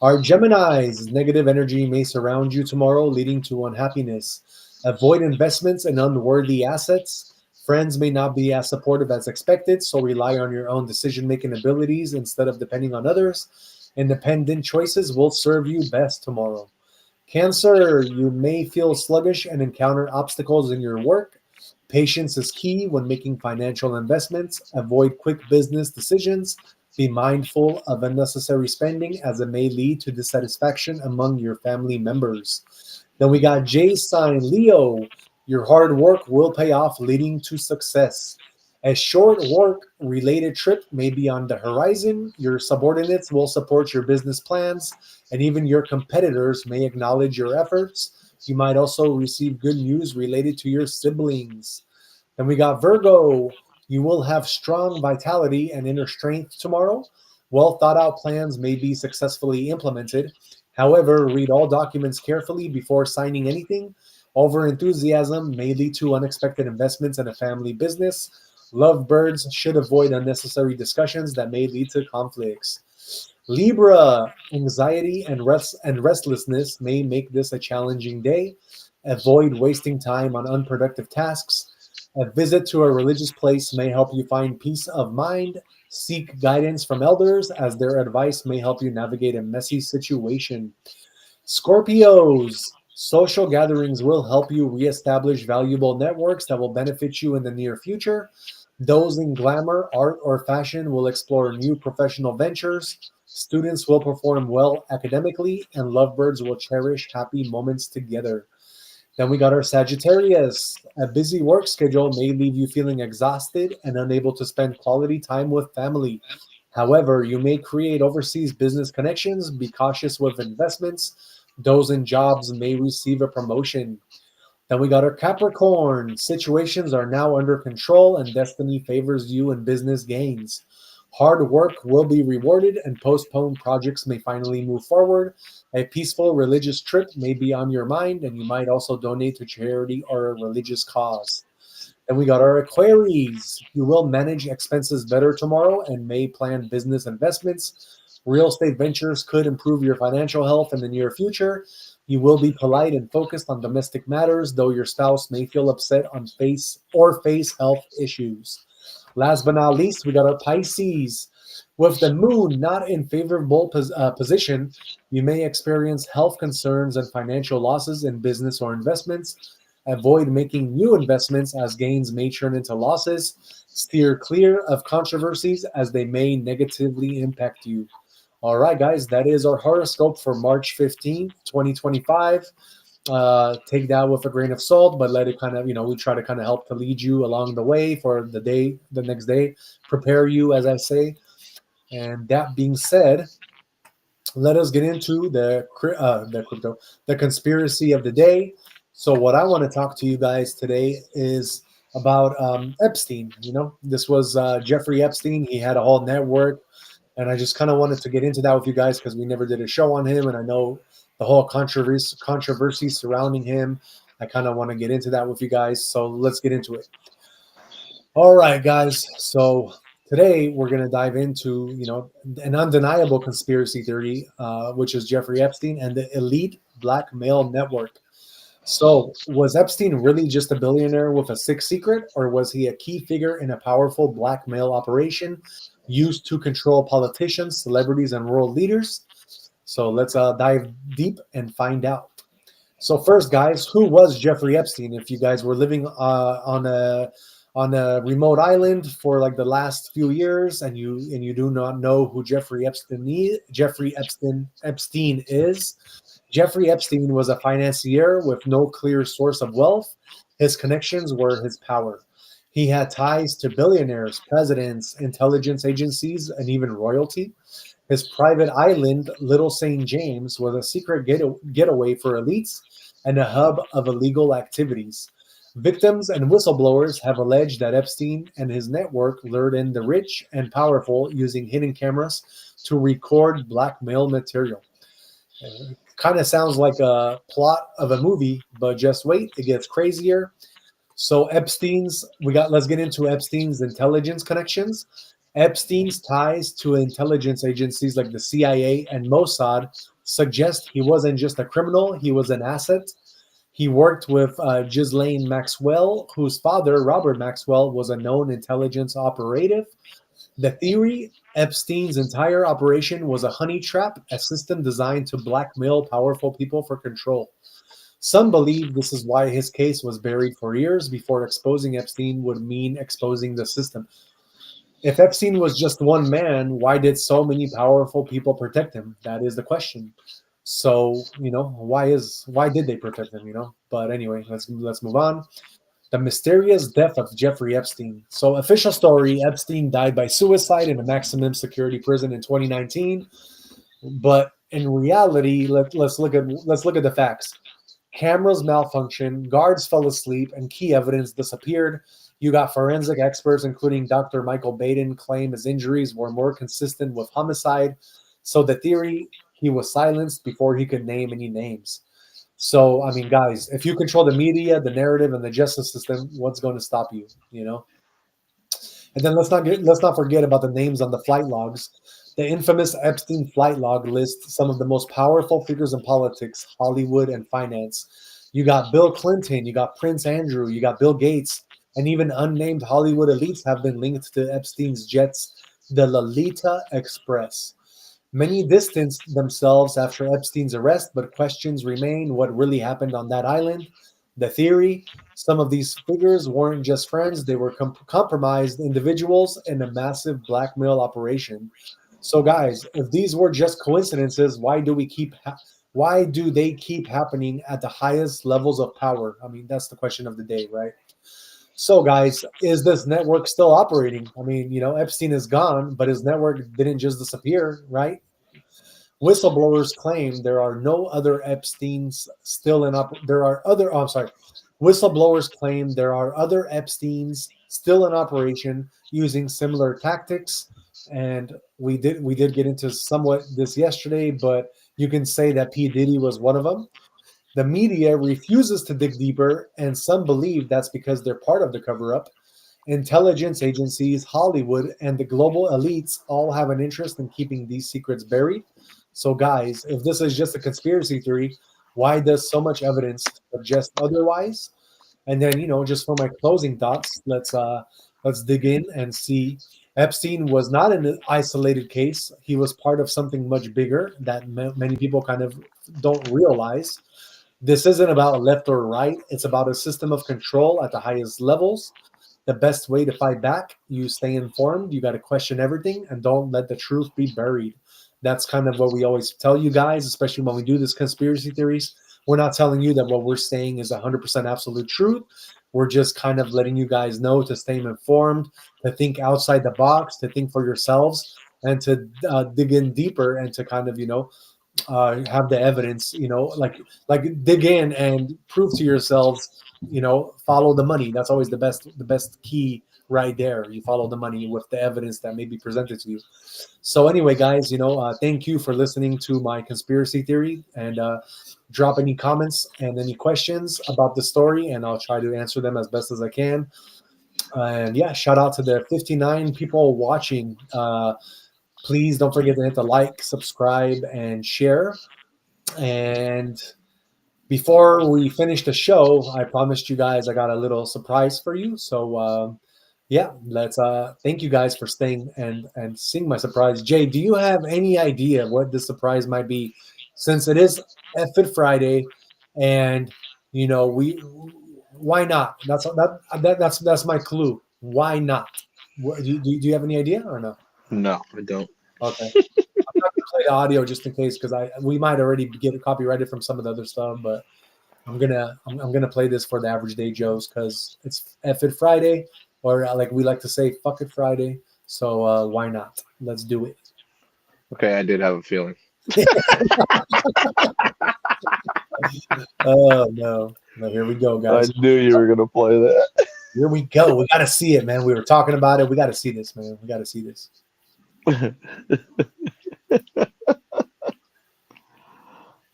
Our Geminis, negative energy may surround you tomorrow, leading to unhappiness. Avoid investments in unworthy assets. Friends may not be as supportive as expected, so rely on your own decision-making abilities instead of depending on others. Independent choices will serve you best tomorrow. Cancer, you may feel sluggish and encounter obstacles in your work. Patience is key when making financial investments. Avoid quick business decisions. Be mindful of unnecessary spending, as it may lead to dissatisfaction among your family members. Then we got Jay's sign, Leo. Your hard work will pay off, leading to success. A short work-related trip may be on the horizon. Your subordinates will support your business plans, and even your competitors may acknowledge your efforts. You might also receive good news related to your siblings. Then we got Virgo. You will have strong vitality and inner strength tomorrow. Well thought out plans may be successfully implemented. However, read all documents carefully before signing anything. Over enthusiasm may lead to unexpected investments in a family business. Lovebirds should avoid unnecessary discussions that may lead to conflicts. Libra, anxiety and restlessness may make this a challenging day. Avoid wasting time on unproductive tasks. A visit to a religious place may help you find peace of mind. Seek guidance from elders, as their advice may help you navigate a messy situation. Scorpios, social gatherings will help you reestablish valuable networks that will benefit you in the near future. Those in glamour, art, or fashion will explore new professional ventures. Students will perform well academically, and lovebirds will cherish happy moments together. Then we got our Sagittarius. A busy work schedule may leave you feeling exhausted and unable to spend quality time with family. However, you may create overseas business connections. Be cautious with investments. Those in jobs may receive a promotion. Then we got our Capricorn. Situations are now under control and destiny favors you in business gains. Hard work will be rewarded and postponed projects may finally move forward. A peaceful religious trip may be on your mind, and you might also donate to charity or a religious cause. Then we got our Aquarius. You will manage expenses better tomorrow and may plan business investments. Real estate ventures could improve your financial health in the near future. You will be polite and focused on domestic matters, though your spouse may feel upset on face health issues. Last but not least, we got our Pisces. With the moon not in favorable position, you may experience health concerns and financial losses in business or investments. Avoid making new investments as gains may turn into losses. Steer clear of controversies as they may negatively impact you. All right, guys, that is our horoscope for March 15th, 2025. Take that with a grain of salt, but let it kind of, we try to kind of help to lead you along the way for the next day, prepare you, as I say. And that being said, let us get into the conspiracy of the day. So what I want to talk to you guys today is about Epstein. This was Jeffrey Epstein. He had a whole network, and I just kind of wanted to get into that with you guys because we never did a show on him, and I know the whole controversy surrounding him. I kind of want to get into that with you guys. So let's get into it. All right, guys. So today we're going to dive into, an undeniable conspiracy theory, which is Jeffrey Epstein and the elite blackmail network. So was Epstein really just a billionaire with a sick secret, or was he a key figure in a powerful blackmail operation used to control politicians, celebrities, and world leaders? So let's dive deep and find out. So first, guys, who was Jeffrey Epstein? If you guys were living on a remote island for like the last few years, and you do not know who Jeffrey Epstein is, Jeffrey Epstein was a financier with no clear source of wealth. His connections were his power. He had ties to billionaires, presidents, intelligence agencies, and even royalty. His private island, Little St. James, was a secret getaway for elites and a hub of illegal activities. Victims and whistleblowers have alleged that Epstein and his network lured in the rich and powerful using hidden cameras to record blackmail material. Kind of sounds like a plot of a movie, but just wait, it gets crazier. So let's get into Epstein's intelligence connections. Epstein's ties to intelligence agencies like the CIA and Mossad suggest he wasn't just a criminal, he was an asset. He worked with Ghislaine Maxwell, whose father, Robert Maxwell, was a known intelligence operative. The theory, Epstein's entire operation was a honey trap, a system designed to blackmail powerful people for control. Some believe this is why his case was buried for years before exposing Epstein would mean exposing the system. If Epstein was just one man, why did so many powerful people protect him? That is the question. So, why did they protect him, But anyway, let's move on. The mysterious death of Jeffrey Epstein. So, official story, Epstein died by suicide in a maximum security prison in 2019. But in reality, let's look at the facts. cameras malfunctioned, guards fell asleep, and key evidence disappeared. You got forensic experts, including Dr. Michael Baden, claim his injuries were more consistent with homicide. So the theory, he was silenced before he could name any names. So, I mean, guys, if you control the media, the narrative, and the justice system, what's going to stop you, you know? And then let's not forget about the names on the flight logs. The infamous Epstein flight log lists some of the most powerful figures in politics, Hollywood, and finance. You got Bill Clinton, you got Prince Andrew, you got Bill Gates, and even unnamed Hollywood elites have been linked to Epstein's jets, the Lolita Express. Many distanced themselves after Epstein's arrest, but questions remain: what really happened on that island? The theory: some of these figures weren't just friends, they were compromised individuals in a massive blackmail operation. So, guys, if these were just coincidences, why do they keep happening at the highest levels of power? I mean, that's the question of the day, right? So, guys, is this network still operating? I mean, you know, Epstein is gone, but his network didn't just disappear, right? Whistleblowers claim there are no other Epsteins still in Whistleblowers claim there are other Epsteins still in operation using similar tactics. And we did get into somewhat this yesterday, but you can say that P. Diddy was one of them. The media refuses to dig deeper, and some believe that's because they're part of the cover-up. Intelligence agencies, Hollywood, and the global elites all have an interest in keeping these secrets buried. So, guys, if this is just a conspiracy theory, why does so much evidence suggest otherwise? And then, you know, just for my closing thoughts, let's dig in and see. Epstein was not an isolated case. He was part of something much bigger that many people kind of don't realize. This isn't about left or right. It's about a system of control at the highest levels. The best way to fight back, you stay informed. You got to question everything and don't let the truth be buried. That's kind of what we always tell you guys, especially when we do this conspiracy theories. We're not telling you that what we're saying is 100% absolute truth. We're just kind of letting you guys know to stay informed, to think outside the box, to think for yourselves, and to dig in deeper and to kind of, you know, have the evidence, you know, like dig in and prove to yourselves, you know, follow the money. That's always the best key right there. You follow the money with the evidence that may be presented to you. So anyway, guys, you know, thank you for listening to my conspiracy theory, and drop any comments and any questions about the story, and I'll try to answer them as best as I can. And yeah, shout out to the 59 people watching. Please don't forget to hit the like, subscribe, and share. And before we finish the show, I promised you guys I got a little surprise for you. So yeah, let's thank you guys for staying and seeing my surprise. Jay, do you have any idea what the surprise might be? Since it is Fit Friday, and you know, why not? That's my clue. Why not? Do you have any idea or no? No, I don't. Okay. I'm not gonna play the audio just in case, because we might already get it copyrighted from some of the other stuff, but I'm gonna play this for the average day Joes because it's Fit Friday, or like we like to say, fuck it Friday. So why not? Let's do it. Okay, I did have a feeling. Oh no, here we go, guys. I knew you were gonna play that. Here we go. We got to see it, man. We were talking about it. We got to see this, man. We got to see this.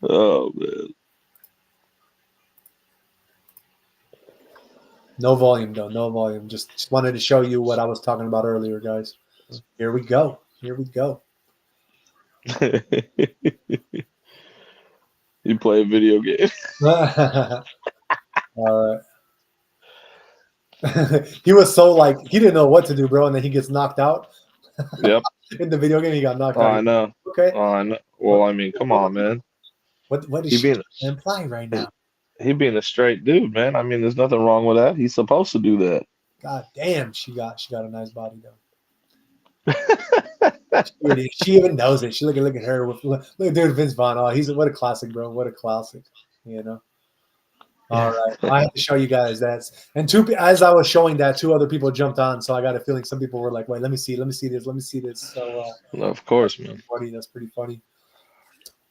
Oh man. No volume, though. No volume. Just wanted to show you what I was talking about earlier, guys. Here we go. Here we go. You play a video game. All right. He was so like, he didn't know what to do, bro, and then he gets knocked out. Yep. In the video game, he got knocked out. I know. Okay. I know. Well, I mean, come on, man. What is she implying right now? He being a straight dude, man. I mean, there's nothing wrong with that. He's supposed to do that. God damn, she got a nice body though. She even knows it. She look at her with look, dude, Vince Vaughn. Oh, what a classic, bro. What a classic. You know. All right, I have to show you guys that. And as I was showing that, two other people jumped on. So I got a feeling some people were like, "Wait, let me see this." So of course, man. Funny. That's pretty funny.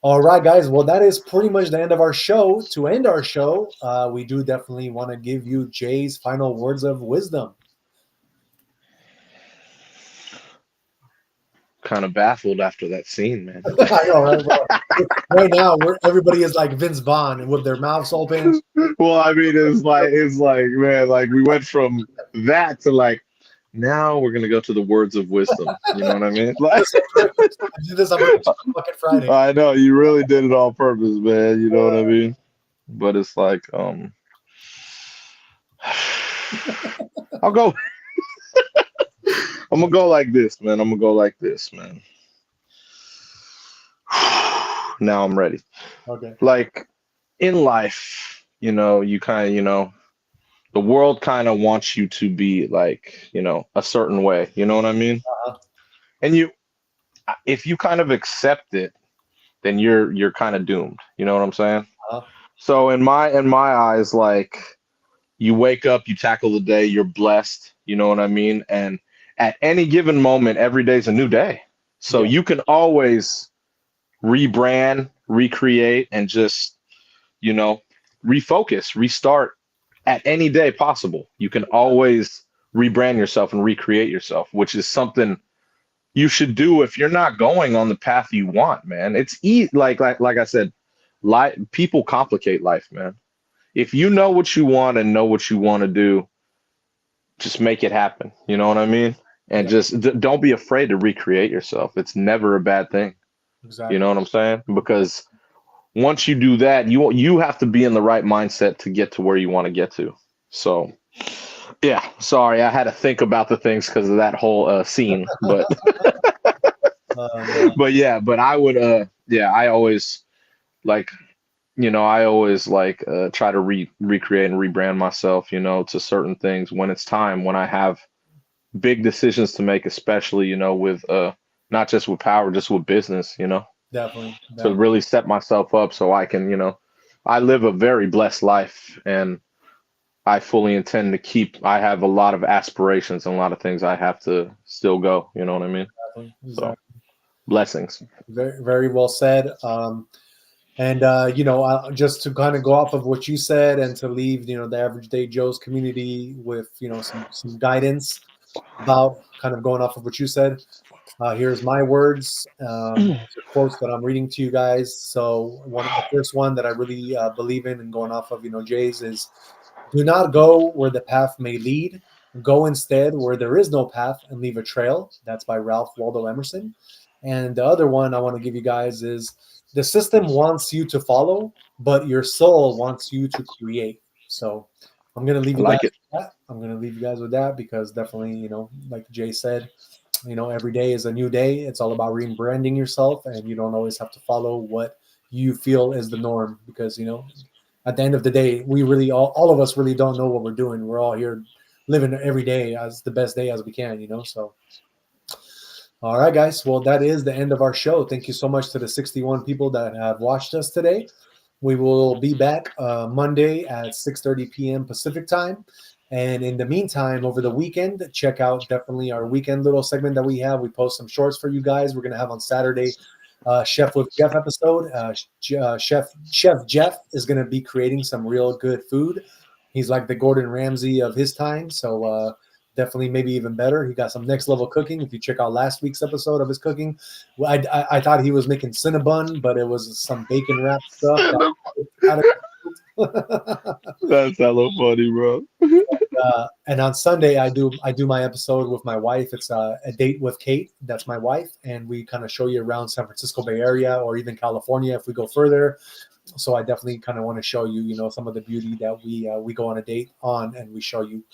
All right, guys. Well, that is pretty much the end of our show. To end our show, we do definitely want to give you Jay's final words of wisdom. Kind of baffled after that scene, man. I know, right? Right now, everybody is like Vince Vaughn with their mouths open. Well, I mean, it's like, man, like we went from that to like, now we're gonna go to the words of wisdom. You know what I mean? Like, I do this on fucking Friday. I know you really did it on purpose, man. You know what I mean? But it's like, I'll go. I'm gonna go like this, man. I'm gonna go like this, man. Now I'm ready. Okay. Like in life, you know, you kind of, you know, the world kind of wants you to be like, you know, a certain way. You know what I mean? And if you kind of accept it, then you're kind of doomed. You know what I'm saying? So in my eyes, like you wake up, you tackle the day, you're blessed. You know what I mean? And at any given moment, every day's a new day. So you can always rebrand, recreate, and just, you know, refocus, restart at any day possible. You can always rebrand yourself and recreate yourself, which is something you should do if you're not going on the path you want, man. It's like I said, people complicate life, man. If you know what you want and know what you want to do, just make it happen. You know what I mean? And just don't be afraid to recreate yourself. It's never a bad thing. Exactly. You know what I'm saying? Because once you do that, you have to be in the right mindset to get to where you want to get to. So, yeah, sorry, I had to think about the things because of that whole scene. But, but I would, I always like, you know, try to recreate and rebrand myself, you know, to certain things when it's time, when I have big decisions to make, especially, you know, with not just with power, just with business, you know. Definitely. To really set myself up so I can, you know, I live a very blessed life and I fully intend to I have a lot of aspirations and a lot of things I have to still go, you know what I mean? Exactly. So blessings. Very, very well said. You know, just to kind of go off of what you said and to leave, you know, the Average Day Joe's community with, you know, some guidance about kind of going off of what you said. Here's my words, quotes that I'm reading to you guys. So the first one that I really believe in and going off of, you know, Jay's is, do not go where the path may lead. Go instead where there is no path and leave a trail. That's by Ralph Waldo Emerson. And the other one I want to give you guys is, the system wants you to follow, but your soul wants you to create. So I'm going to leave you guys with that. I'm going to leave you guys with that because definitely, you know, like Jay said, you know, every day is a new day. It's all about rebranding yourself, and you don't always have to follow what you feel is the norm because, you know, at the end of the day, we really, all of us really don't know what we're doing. We're all here living every day as the best day as we can, you know, so. All right, guys. Well, that is the end of our show. Thank you so much to the 61 people that have watched us today. We will be back Monday at 6:30 p.m. Pacific time. And in the meantime, over the weekend, check out definitely our weekend little segment that we have. We post some shorts for you guys. We're going to have on Saturday Chef with Jeff episode. Chef Jeff is going to be creating some real good food. He's like the Gordon Ramsay of his time. So definitely maybe even better. He got some next level cooking. If you check out last week's episode of his cooking, I thought he was making Cinnabon, but it was some bacon wrapped stuff. That's hella funny, bro. And on Sunday, I do my episode with my wife. It's a date with Kate. That's my wife, and we kind of show you around San Francisco Bay Area or even California if we go further. So I definitely kind of want to show you, you know, some of the beauty that we go on a date on, and we show you.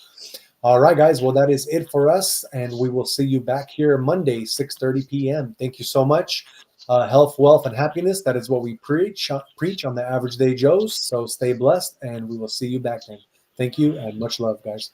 All right, guys. Well, that is it for us, and we will see you back here Monday, 6:30 p.m. Thank you so much. Health, wealth, and happiness. That is what we preach on the Average Day Joes. So stay blessed, and we will see you back then. Thank you, and much love, guys.